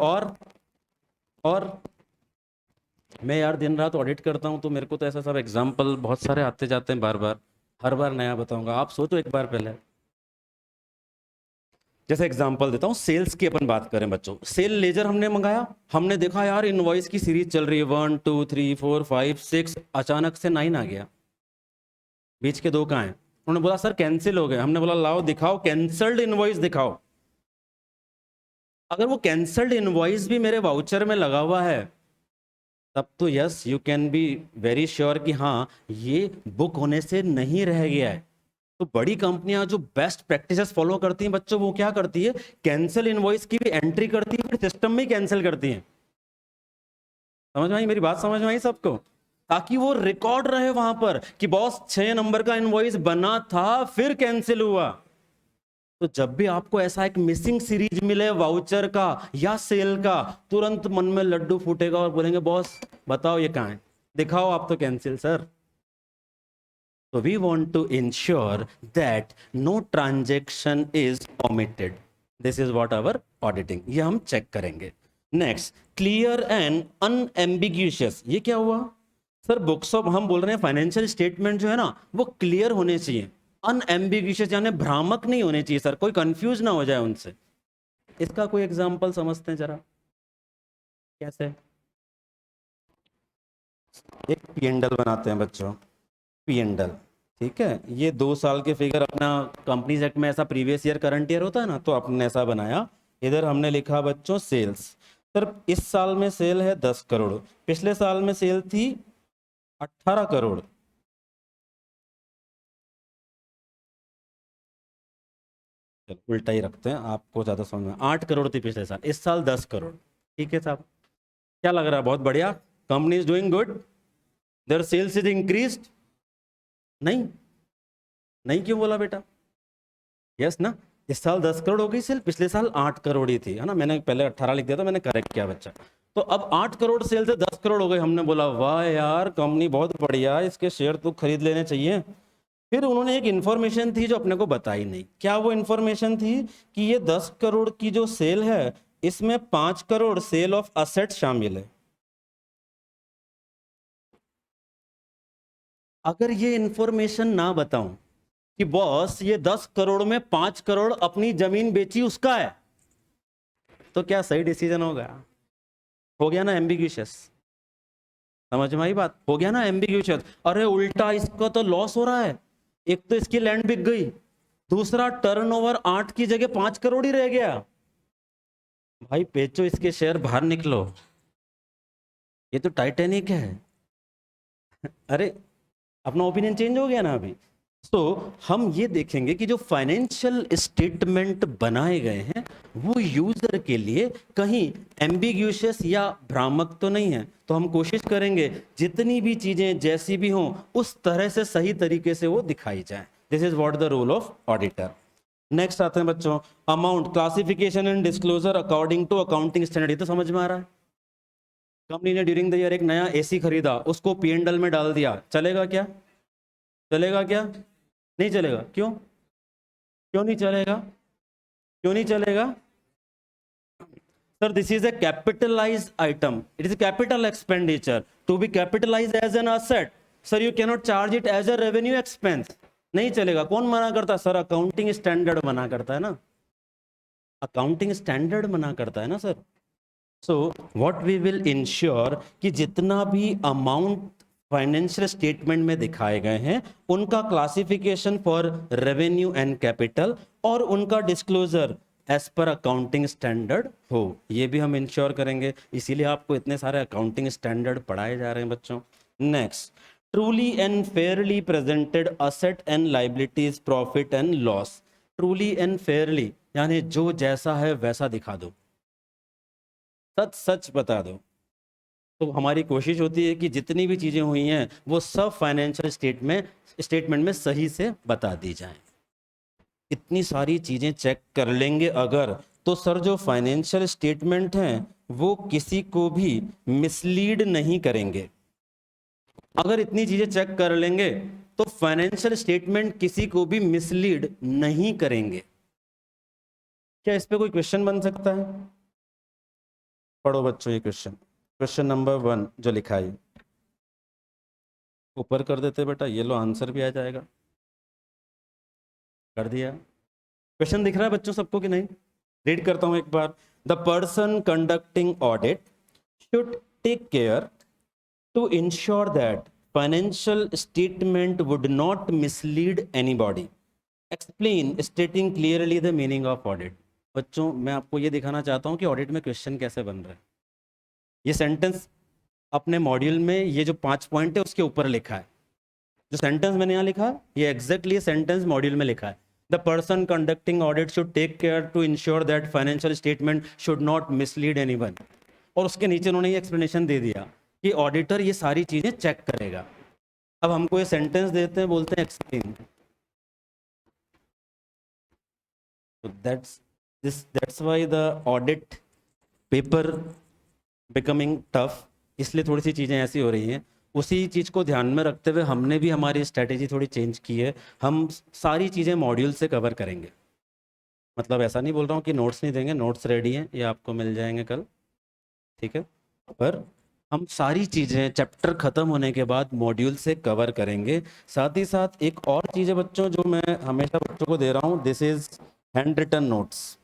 Speaker 1: और मैं यार दिन रात ऑडिट करता हूं, तो मेरे को तो ऐसा सब एग्जाम्पल बहुत सारे आते जाते हैं, बार बार हर बार नया बताऊंगा। आप सोचो एक बार पहले। जैसे एग्जांपल देता हूँ, सेल्स की अपन बात करें बच्चों। सेल लेजर हमने मंगाया, हमने देखा यार इनवॉइस की सीरीज चल रही है 1 2 3 4 5 6, अचानक से 9 आ गया, बीच के 2 कहाँ हैं? उन्होंने बोला सर कैंसिल हो गए। हमने बोला लाओ दिखाओ, कैंसल्ड इनवॉइस दिखाओ। अगर वो कैंसल्ड इनवॉइस भी मेरे वाउचर में लगा हुआ है, तब तो yes you can be very sure कि हाँ ये बुक होने से नहीं रह गया है। तो बड़ी कंपनियां जो बेस्ट प्रैक्टिसेस फॉलो करती हैं बच्चों, वो क्या करती है, कैंसिल इनवॉइस की भी एंट्री करती है, फिर सिस्टम में ही कैंसिल करती है। समझ में आई मेरी बात? समझ में आई सबको? ताकि वो रिकॉर्ड रहे वहां पर कि बॉस 6 नंबर का इनवॉइस बना था फिर कैंसिल हुआ। तो जब भी आपको ऐसा एक मिसिंग सीरीज मिले वाउचर का या सेल का, तुरंत मन में लड्डू फूटेगा और बोलेंगे बॉस बताओ ये कहां है, दिखाओ आप तो cancel sir. So we want to ensure that no transaction is omitted. This is what our auditing, ये हम चेक करेंगे। Next, clear and unambiguous. ये क्या हुआ सर? बुक्स ऑफ, हम बोल रहे हैं फाइनेंशियल स्टेटमेंट जो है ना वो क्लियर होने चाहिए, अनएम्बिग्यूशियस यानी भ्रामक नहीं होने चाहिए सर, कोई कंफ्यूज ना हो जाए उनसे। इसका कोई एग्जांपल समझते हैं जरा, कैसे? एक पीएनडल बनाते हैं बच्चों, पीएनडल, ठीक है। ये 2 साल के फिगर अपना कंपनीज एक्ट में ऐसा प्रीवियस ईयर करंट ईयर होता है ना, तो आपने ऐसा बनाया। इधर हमने लिखा बच्चों सेल्स। सर इस साल में सेल है 10 करोड़, पिछले साल में सेल थी 18 करोड़। उल्टा ही रखते हैं आपको ज्यादा समझ में। 8 करोड़ थी पिछले साल, इस साल 10 करोड़। ठीक है साहब, क्या लग रहा है? बहुत बढ़िया, company is doing good, their sales is increased. नहीं, नहीं क्यों बोला बेटा? यस ना, इस साल 10 करोड़ हो गई सेल, पिछले साल 8 करोड़ ही थी, है ना। मैंने पहले 18 लिख दिया था, मैंने करेक्ट किया बच्चा। तो अब 8 करोड़ सेल से 10 करोड़ हो गए। हमने बोला वाह यार कंपनी बहुत बढ़िया, इसके शेयर तो खरीद लेने चाहिए। फिर उन्होंने एक इंफॉर्मेशन थी जो अपने को बताई नहीं। क्या वो इंफॉर्मेशन थी कि ये 10 करोड़ की जो सेल है इसमें 5 करोड़ सेल ऑफ असेट शामिल है। अगर ये इंफॉर्मेशन ना बताऊं कि बॉस ये 10 करोड़ में 5 करोड़ अपनी जमीन बेची उसका है, तो क्या सही डिसीजन होगा? हो गया ना एम्बिग्यूशियस? समझ में आई बात? हो गया ना एम्बिग्यूशियस। अरे उल्टा इसका तो लॉस हो रहा है, एक तो इसकी लैंड बिक गई, दूसरा टर्नओवर 8 की जगह 5 करोड़ ही रह गया। भाई बेचो इसके शेयर, बाहर निकलो, ये तो टाइटैनिक है। अरे अपना ओपिनियन चेंज हो गया ना अभी। तो हम ये देखेंगे कि जो फाइनेंशियल स्टेटमेंट बनाए गए हैं वो यूजर के लिए कहीं एम्बिग्यूशियस या भ्रामक तो नहीं है। तो हम कोशिश करेंगे जितनी भी चीजें जैसी भी हों उस तरह से सही तरीके से वो दिखाई जाए। This is what the role of auditor. Next आते हैं बच्चों, amount, classification and disclosure according to accounting standard. ये तो समझ में आ रहा है। कंपनी ने ड्यूरिंग द ईयर एक नया एसी खरीदा, उसको पीएनडल में डाल दिया, चलेगा क्या? चलेगा क्या? नहीं चलेगा। क्यों? क्यों नहीं चलेगा? क्यों नहीं चलेगा? Sir this is a capitalised item, it is capital expenditure to be capitalised as an asset. Sir you cannot charge it as a revenue expense, नहीं चलेगा। कौन मना करता है? सर अकाउंटिंग स्टैंडर्ड मना करता है ना, अकाउंटिंग स्टैंडर्ड मना करता है ना sir. So what we will ensure कि जितना भी अमाउंट फाइनेंशियल स्टेटमेंट में दिखाए गए हैं उनका classification for revenue and capital और उनका disclosure as per accounting standard हो, ये भी हम इंश्योर करेंगे। इसीलिए आपको इतने सारे अकाउंटिंग स्टैंडर्ड पढ़ाए जा रहे हैं बच्चों। Next, truly and Fairlie presented asset and liabilities, profit and loss. Truly and Fairlie यानी जो जैसा है वैसा दिखा दो, सच सच बता दो। तो हमारी कोशिश होती है कि जितनी भी चीज़ें हुई हैं वो सब फाइनेंशियल स्टेटमेंट में सही से बता दी जाएं। इतनी सारी चीज़ें चेक कर लेंगे अगर, तो सर जो फाइनेंशियल स्टेटमेंट हैं वो किसी को भी मिसलीड नहीं करेंगे। अगर इतनी चीज़ें चेक कर लेंगे तो फाइनेंशियल स्टेटमेंट किसी को भी मिसलीड नहीं करेंगे। क्या इस पे कोई क्वेश्चन बन सकता है? पढ़ो बच्चों ये क्वेश्चन, क्वेश्चन नंबर 1 जो लिखा है ऊपर कर देते बेटा, ये लो आंसर भी आ जाएगा। कर दिया। क्वेश्चन दिख रहा है बच्चों सबको कि नहीं? रीड करता हूं एक बार। The person conducting audit should take care to ensure that financial statement would not mislead anybody, explain stating clearly the meaning of audit. बच्चों मैं आपको ये दिखाना चाहता हूं कि ऑडिट में क्वेश्चन कैसे बन रहा है। ये सेंटेंस अपने मॉड्यूल में ये जो 5 पॉइंट है उसके ऊपर लिखा है। जो सेंटेंस मैंने यहाँ लिखा ये एग्जैक्टली सेंटेंस मॉड्यूल में लिखा है। The person conducting audit should take care to ensure that financial statement should not mislead anyone. और उसके नीचे उन्होंने ये एक्सप्लेनेशन दे दिया कि ऑडिटर ये सारी चीजें चेक करेगा। अब हमको ये सेंटेंस देते हैं, बोलते हैं explain. That's why the audit paper becoming tough, इसलिए थोड़ी सी चीज़ें ऐसी हो रही हैं। उसी चीज़ को ध्यान में रखते हुए हमने भी हमारी स्ट्रैटेजी थोड़ी चेंज की है। हम सारी चीज़ें मॉड्यूल से कवर करेंगे। मतलब ऐसा नहीं बोल रहा हूँ कि नोट्स नहीं देंगे, नोट्स रेडी हैं, ये आपको मिल जाएंगे कल, ठीक है। पर हम सारी चीज़ें चैप्टर ख़त्म होने के बाद मॉड्यूल से कवर करेंगे। साथ ही साथ एक और चीज़ है बच्चों जो मैं हमेशा बच्चों को दे रहा हूँ, this is hand written notes,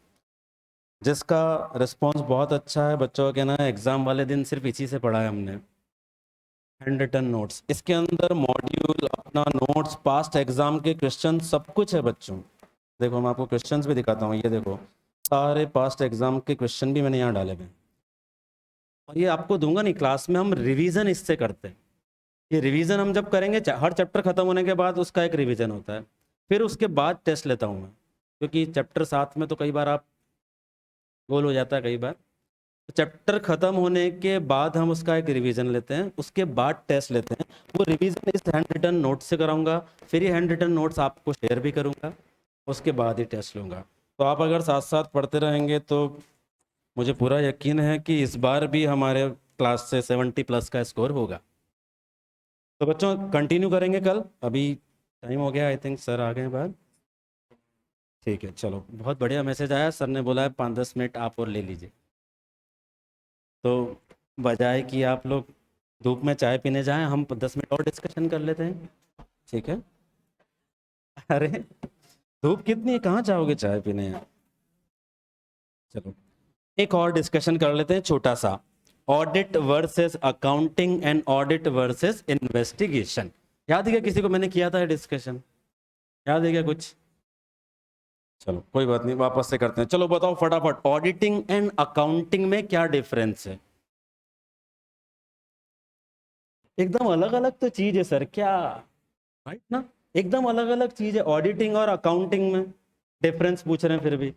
Speaker 1: जिसका रिस्पॉन्स बहुत अच्छा है। बच्चों का कहना है एग्ज़ाम वाले दिन सिर्फ इसी से पढ़ा है हमने, हैंड रिटन नोट्स। इसके अंदर मॉड्यूल, अपना नोट्स, पास्ट एग्जाम के क्वेश्चन सब कुछ है बच्चों। देखो मैं आपको क्वेश्चंस भी दिखाता हूँ, ये देखो सारे पास्ट एग्जाम के क्वेश्चन भी मैंने यहाँ डाले हुए हैं। और ये आपको दूंगा नहीं, क्लास में हम रिवीजन इससे करते हैं। ये रिवीजन हम जब करेंगे हर चैप्टर खत्म होने के बाद उसका एक रिवीजन होता है, फिर उसके बाद टेस्ट लेता हूँ मैं, क्योंकि चैप्टर 7 में तो कई बार आप गोल हो जाता है कई बार। तो चैप्टर खत्म होने के बाद हम उसका एक रिवीजन लेते हैं, उसके बाद टेस्ट लेते हैं। वो रिवीजन इस हैंड रिटन नोट से कराऊंगा, फिर ये हैंड रिटन नोट्स आपको शेयर भी करूंगा, उसके बाद ही टेस्ट लूंगा। तो आप अगर साथ साथ पढ़ते रहेंगे तो मुझे पूरा यकीन है कि इस बार भी हमारे क्लास से 70+ का स्कोर होगा। तो बच्चों कंटिन्यू करेंगे कल, अभी टाइम हो गया, आई थिंक सर आ गए बाहर। ठीक है चलो, बहुत बढ़िया मैसेज आया, सर ने बोला है 5-10 मिनट आप और ले लीजिए। तो बजाय कि आप लोग धूप में चाय पीने जाएं, हम 10 मिनट और डिस्कशन कर लेते हैं, ठीक है? अरे धूप कितनी है, कहाँ जाओगे चाय पीने यार। चलो एक और डिस्कशन कर लेते हैं छोटा सा, audit versus accounting and audit versus investigation. याद है क्या किसी को मैंने किया था डिस्कशन? याद है क्या कुछ? चलो कोई बात नहीं, वापस से करते हैं। चलो बताओ फटाफट, ऑडिटिंग एंड अकाउंटिंग में क्या डिफरेंस है? एकदम अलग अलग तो चीज है सर, क्या राइट ना, एकदम अलग अलग चीज है ऑडिटिंग और अकाउंटिंग में। डिफरेंस पूछ रहे हैं फिर भी,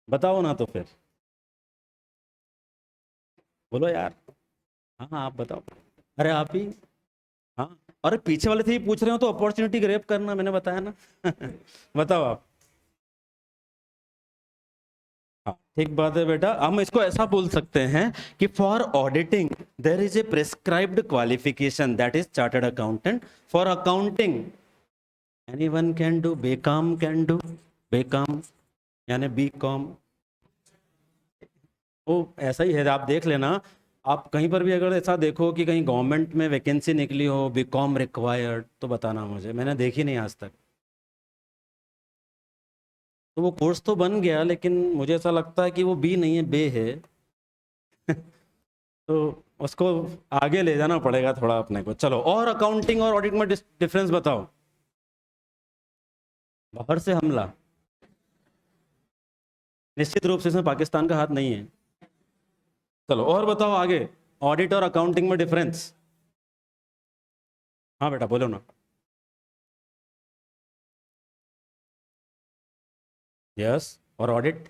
Speaker 1: बताओ ना तो फिर, बोलो यार। हाँ हाँ आप बताओ, अरे आप ही, हाँ। अरे पीछे वाले से ही पूछ रहे हो तो अपॉर्चुनिटी ग्रैब करना, मैंने बताया ना। बताओ आप। हाँ ठीक बात है बेटा, हम इसको ऐसा बोल सकते हैं कि for auditing there is a prescribed qualification that is chartered accountant. For accounting anyone can do, BCom can do, BCom यानी बी कॉम। वो ऐसा ही है, आप देख लेना, आप कहीं पर भी अगर ऐसा देखो कि कहीं गवर्नमेंट में वैकेंसी निकली हो बीकॉम रिक्वायर्ड, तो बताना मुझे, मैंने देखी नहीं आज तक। तो वो कोर्स तो बन गया, लेकिन मुझे ऐसा लगता है कि वो बी नहीं है, बे है। तो उसको आगे ले जाना पड़ेगा थोड़ा अपने को। चलो, और अकाउंटिंग और ऑडिट में डिफरेंस बताओ। बाहर से हमला, निश्चित रूप से इसमें पाकिस्तान का हाथ नहीं है। चलो और बताओ आगे, ऑडिट और अकाउंटिंग में डिफरेंस। हाँ बेटा बोलो ना। यस, और ऑडिट?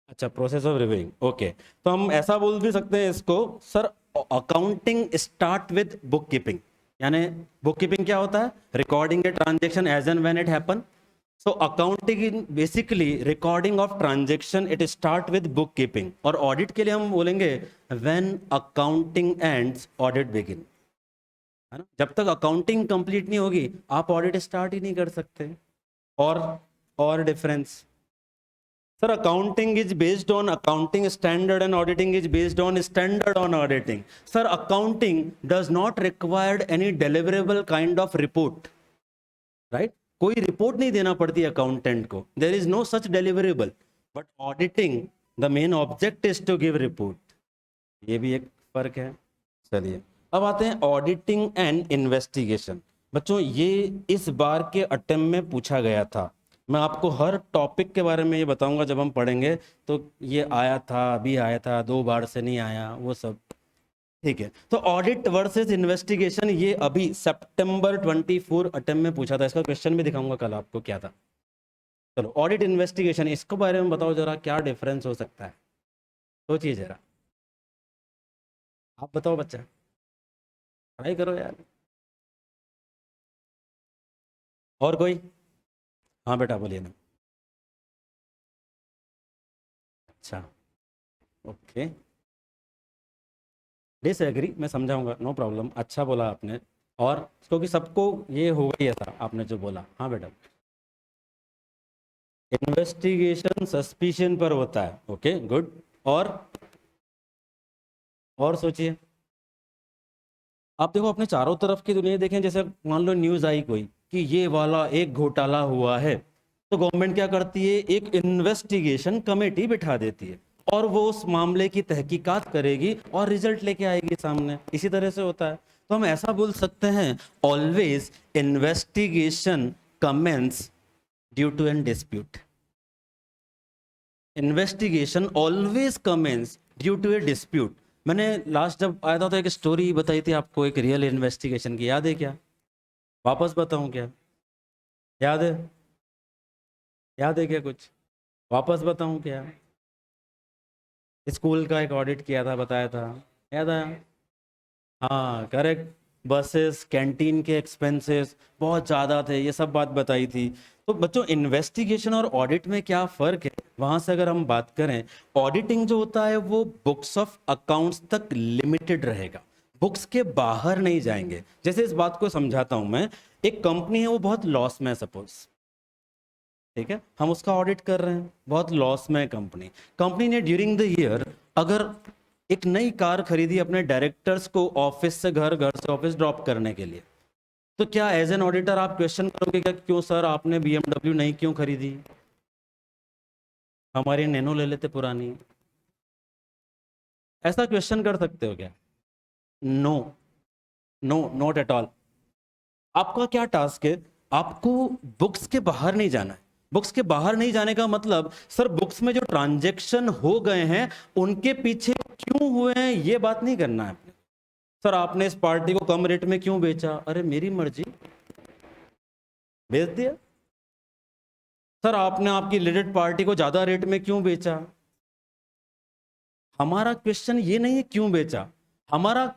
Speaker 1: अच्छा, प्रोसेस ऑफ रिव्यूइंग, ओके। तो हम ऐसा बोल भी सकते हैं इसको, sir accounting start with book keeping. यानी बुक कीपिंग क्या होता है? Recording a transaction as and when it happen. So accounting in basically recording of transaction, it start with book keeping. और ऑडिट के लिए हम बोलेंगे when accounting ends audit begin, है ना। जब तक अकाउंटिंग कंप्लीट नहीं होगी आप ऑडिट स्टार्ट ही नहीं कर सकते। और difference, sir accounting is based on accounting standard and auditing is based on standard on auditing. Sir accounting does not required any deliverable kind of report, right. कोई report नहीं देना पड़ती अकाउंटेंट को, there is no such deliverable. But auditing, the main object is to give report. ये भी एक फर्क है। चलिए अब आते हैं ऑडिटिंग एंड इन्वेस्टिगेशन। बच्चों ये इस बार के अटेम्प्ट में पूछा गया था। मैं आपको हर टॉपिक के बारे में ये बताऊंगा जब हम पढ़ेंगे। तो ये आया था, अभी आया था, 2 बार से नहीं आया, वो सब ठीक है। तो ऑडिट वर्सेस इन्वेस्टिगेशन, ये अभी सितंबर 24 अटेम्प्ट में पूछा था। इसका क्वेश्चन भी दिखाऊंगा कल आपको क्या था। चलो ऑडिट इन्वेस्टिगेशन, इसके बारे में बताओ जरा, क्या डिफरेंस हो सकता है? सोचिए जरा, आप बताओ बच्चा, ट्राई करो यार। और कोई? हाँ बेटा बोलिए ना। अच्छा, ओके, डिसएग्री, मैं समझाऊंगा, नो प्रॉब्लम, अच्छा बोला आपने। और क्योंकि सबको ये होगा ही ऐसा, आपने जो बोला। हाँ बेटा, इन्वेस्टिगेशन सस्पिशन पर होता है, ओके गुड। और सोचिए, आप देखो अपने चारों तरफ की दुनिया देखें। जैसे मान लो न्यूज़ आई कोई कि ये वाला एक घोटाला हुआ है, तो गवर्नमेंट क्या करती है? एक इन्वेस्टिगेशन कमेटी बिठा देती है और वो उस मामले की तहकीकात करेगी और रिजल्ट लेके आएगी सामने। इसी तरह से होता है। तो हम ऐसा बोल सकते हैं, always investigation commence due to an dispute. Investigation always commence due to a dispute. मैंने लास्ट जब आया था तो एक स्टोरी बताई थी आपको, एक रियल इन्वेस्टिगेशन की, याद है क्या? वापस बताऊं क्या? याद है? याद है क्या कुछ? वापस बताऊं क्या? स्कूल का एक ऑडिट किया था, बताया था, याद आया? हाँ करेक्ट। बसेस, कैंटीन के एक्सपेंसेस बहुत ज़्यादा थे, ये सब बात बताई थी। तो बच्चों इन्वेस्टिगेशन और ऑडिट में क्या फ़र्क है, वहाँ से अगर हम बात करें, ऑडिटिंग जो होता है वो बुक्स ऑफ अकाउंट्स तक लिमिटेड रहेगा, बुक्स के बाहर नहीं जाएंगे। जैसे इस बात को समझाता हूँ मैं, एक कंपनी है वो बहुत लॉस में है सपोज, ठीक है, हम उसका ऑडिट कर रहे हैं, बहुत लॉस में है कंपनी। कंपनी ने ड्यूरिंग द ईयर अगर एक नई कार खरीदी अपने डायरेक्टर्स को ऑफिस से घर, घर से ऑफिस ड्रॉप करने के लिए, तो क्या एज एन ऑडिटर आप क्वेश्चन करोगे क्या, क्यों सर आपने BMW नहीं क्यों खरीदी, हमारी नैनो ले लेते पुरानी? ऐसा क्वेश्चन कर सकते हो क्या? No, no, not at all. आपका क्या टास्क है? आपको बुक्स के बाहर नहीं जाना है। बुक्स के बाहर नहीं जाने का मतलब, सर बुक्स में जो ट्रांजैक्शन हो गए हैं उनके पीछे क्यों हुए हैं ये बात नहीं करना है आपने। सर आपने इस पार्टी को कम रेट में क्यों बेचा? अरे मेरी मर्जी, बेच दिया। सर आपने आपकी रिलेटेड पार्टी को ज्यादा रेट में क्यों बेचा? हमारा क्वेश्चन ये नहीं है क्यों बेचा, हमारा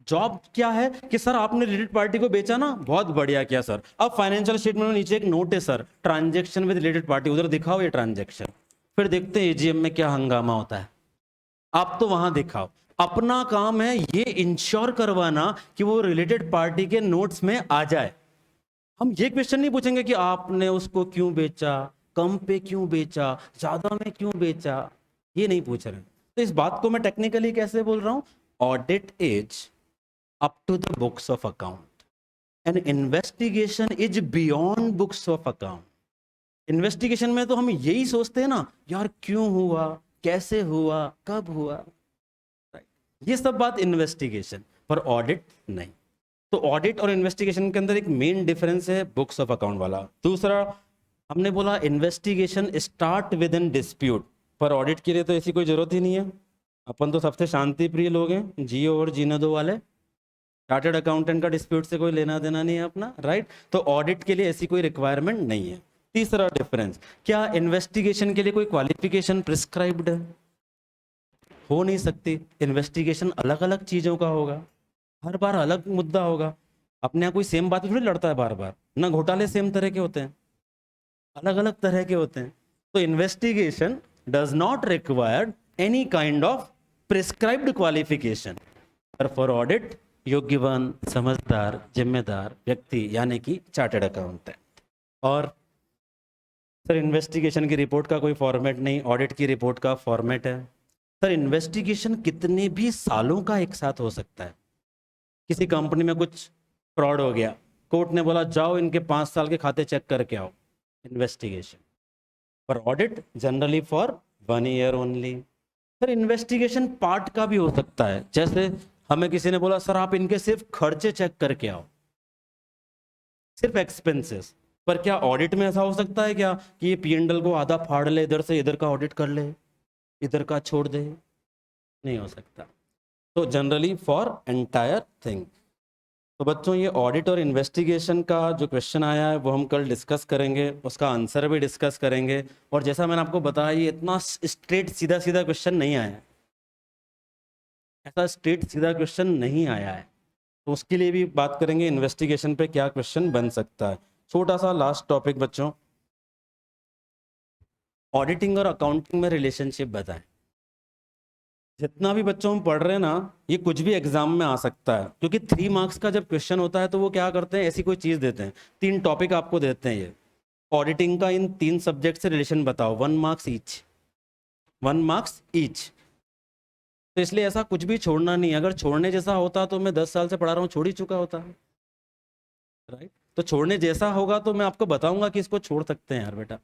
Speaker 1: जॉब क्या है कि सर आपने रिलेटेड पार्टी को बेचा ना, बहुत बढ़िया किया सर। अब फाइनेंशियल स्टेटमेंट में नीचे एक नोट है sir, transaction with related party, उधर दिखाओ ये ट्रांजैक्शन, फिर देखते हैं एजीएम में क्या हंगामा होता है। आप तो वहां दिखाओ। अपना काम है ये इंश्योर करवाना कि वो रिलेटेड पार्टी के नोट्स में आ जाए। हम ये क्वेश्चन नहीं पूछेंगे कि आपने उसको क्यों बेचा, कम पे क्यों बेचा, ज्यादा में क्यों बेचा, ये नहीं पूछ रहे। तो इस बात को मैं टेक्निकली कैसे बोल रहा हूं? Audit is up to the books of account and investigation is beyond books of account. Investigation में तो हम यही सोचते हैं ना, यार क्यों हुआ, कैसे हुआ, कब हुआ, राइट, ये सब बात इन्वेस्टिगेशन, पर ऑडिट नहीं। तो ऑडिट और इन्वेस्टिगेशन के अंदर एक मेन डिफरेंस है बुक्स ऑफ अकाउंट वाला। दूसरा, हमने बोला investigation start with in dispute, पर ऑडिट के लिए तो ऐसी कोई जरूरत ही नहीं है। अपन तो सबसे शांति प्रिय लोग हैं, जियो और जीने दो वाले। चार्टर्ड अकाउंटेंट का डिस्प्यूट से कोई लेना देना नहीं है अपना, राइट। तो ऑडिट के लिए ऐसी कोई रिक्वायरमेंट नहीं है। तीसरा डिफरेंस, क्या इन्वेस्टिगेशन के लिए कोई क्वालिफिकेशन प्रिस्क्राइब्ड है? हो नहीं सकती। इन्वेस्टिगेशन अलग अलग चीजों का होगा, हर बार अलग मुद्दा होगा। अपने यहाँ कोई सेम बात थोड़ी लड़ता है बार बार, ना घोटाले सेम तरह के होते हैं, अलग अलग तरह के होते हैं। तो investigation does not require any kind of prescribed qualification, पर फॉर ऑडिट योग्यवान, समझदार, जिम्मेदार व्यक्ति यानी कि चार्टर्ड अकाउंटेंट। और सर इन्वेस्टिगेशन की रिपोर्ट का कोई फॉर्मेट नहीं, ऑडिट की रिपोर्ट का फॉर्मेट है। सर इन्वेस्टिगेशन कितने भी सालों का एक साथ हो सकता है। किसी कंपनी में कुछ फ्रॉड हो गया, कोर्ट ने बोला जाओ इनके 5 साल के खाते चेक करके आओ, इन्वेस्टिगेशन। पर audit generally for 1 year only. Sir investigation part का भी हो सकता है, जैसे हमें किसी ने बोला सर आप इनके सिर्फ खर्चे चेक करके आओ, सिर्फ एक्सपेंसेस। पर क्या ऑडिट में ऐसा हो सकता है क्या कि ये P&L को आधा फाड़ ले, इधर से इधर का ऑडिट कर ले, इधर का छोड़ दे? नहीं हो सकता। तो जनरली फॉर एंटायर थिंग। तो बच्चों ये ऑडिट और इन्वेस्टिगेशन का जो क्वेश्चन आया है वो हम कल डिस्कस करेंगे, उसका आंसर भी डिस्कस करेंगे। और जैसा मैंने आपको बताया ये इतना स्ट्रेट सीधा सीधा क्वेश्चन नहीं आया है, ऐसा स्ट्रेट सीधा क्वेश्चन नहीं आया है। तो उसके लिए भी बात करेंगे इन्वेस्टिगेशन पे क्या क्वेश्चन बन सकता है। छोटा सा लास्ट टॉपिक बच्चों, ऑडिटिंग और अकाउंटिंग में रिलेशनशिप बताएं। जितना भी बच्चों हम पढ़ रहे हैं ना, ये कुछ भी एग्जाम में आ सकता है, क्योंकि 3 मार्क्स का जब क्वेश्चन होता है तो वो क्या करते हैं, ऐसी कोई चीज देते हैं, 3 टॉपिक आपको देते हैं, ये ऑडिटिंग का इन 3 सब्जेक्ट से रिलेशन बताओ, 1 मार्क्स ईच, 1 मार्क्स ईच। तो इसलिए ऐसा कुछ भी छोड़ना नहीं। अगर छोड़ने जैसा होता तो मैं 10 साल से पढ़ा रहा हूँ, छोड़ ही चुका होता है, राइट। तो छोड़ने जैसा होगा तो मैं आपको बताऊंगा कि इसको छोड़ सकते हैं यार बेटा,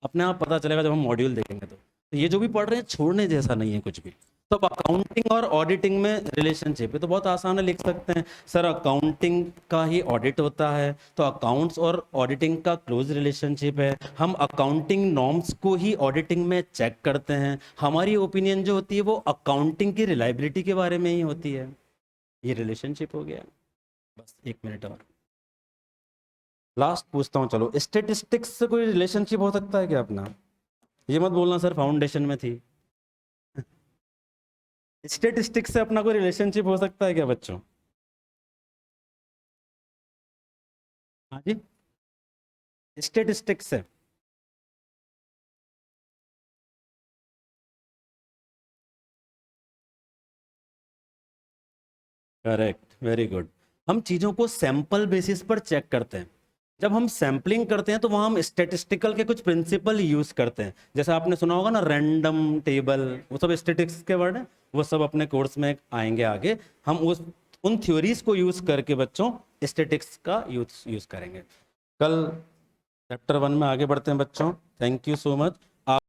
Speaker 1: अपने आप पता चलेगा जब हम मॉड्यूल देखेंगे। तो ये जो भी पढ़ रहे हैं छोड़ने जैसा नहीं है कुछ भी। तो अब अकाउंटिंग और ऑडिटिंग में रिलेशनशिप है तो बहुत आसान है, लिख सकते हैं सर अकाउंटिंग का ही ऑडिट होता है, तो अकाउंट्स और ऑडिटिंग का क्लोज रिलेशनशिप है। हम अकाउंटिंग नॉर्म्स को ही ऑडिटिंग में चेक करते हैं। हमारी ओपिनियन जो होती है वो अकाउंटिंग की रिलायबिलिटी के बारे में ही होती है। ये रिलेशनशिप हो गया। बस 1 मिनट और लास्ट पूछता हूँ, चलो स्टेटिस्टिक्स से कोई रिलेशनशिप हो सकता है क्या अपना? ये मत बोलना सर फाउंडेशन में थी। स्टेटिस्टिक्स से अपना कोई रिलेशनशिप हो सकता है क्या बच्चों? हाँ जी, स्टेटिस्टिक्स से। Correct, very good. हम चीजों को सैंपल बेसिस पर चेक करते हैं। जब हम सैंपलिंग करते हैं तो वहां हम स्टेटिस्टिकल के कुछ प्रिंसिपल यूज करते हैं। जैसे आपने सुना होगा ना रैंडम टेबल, वो सब स्टेटिस्टिक्स के वर्ड हैं, वो सब अपने कोर्स में आएंगे आगे। हम उन थ्योरीज को यूज करके बच्चों स्टेटिक्स का यूज करेंगे। कल चैप्टर 1 में आगे बढ़ते हैं बच्चों। Thank you so much.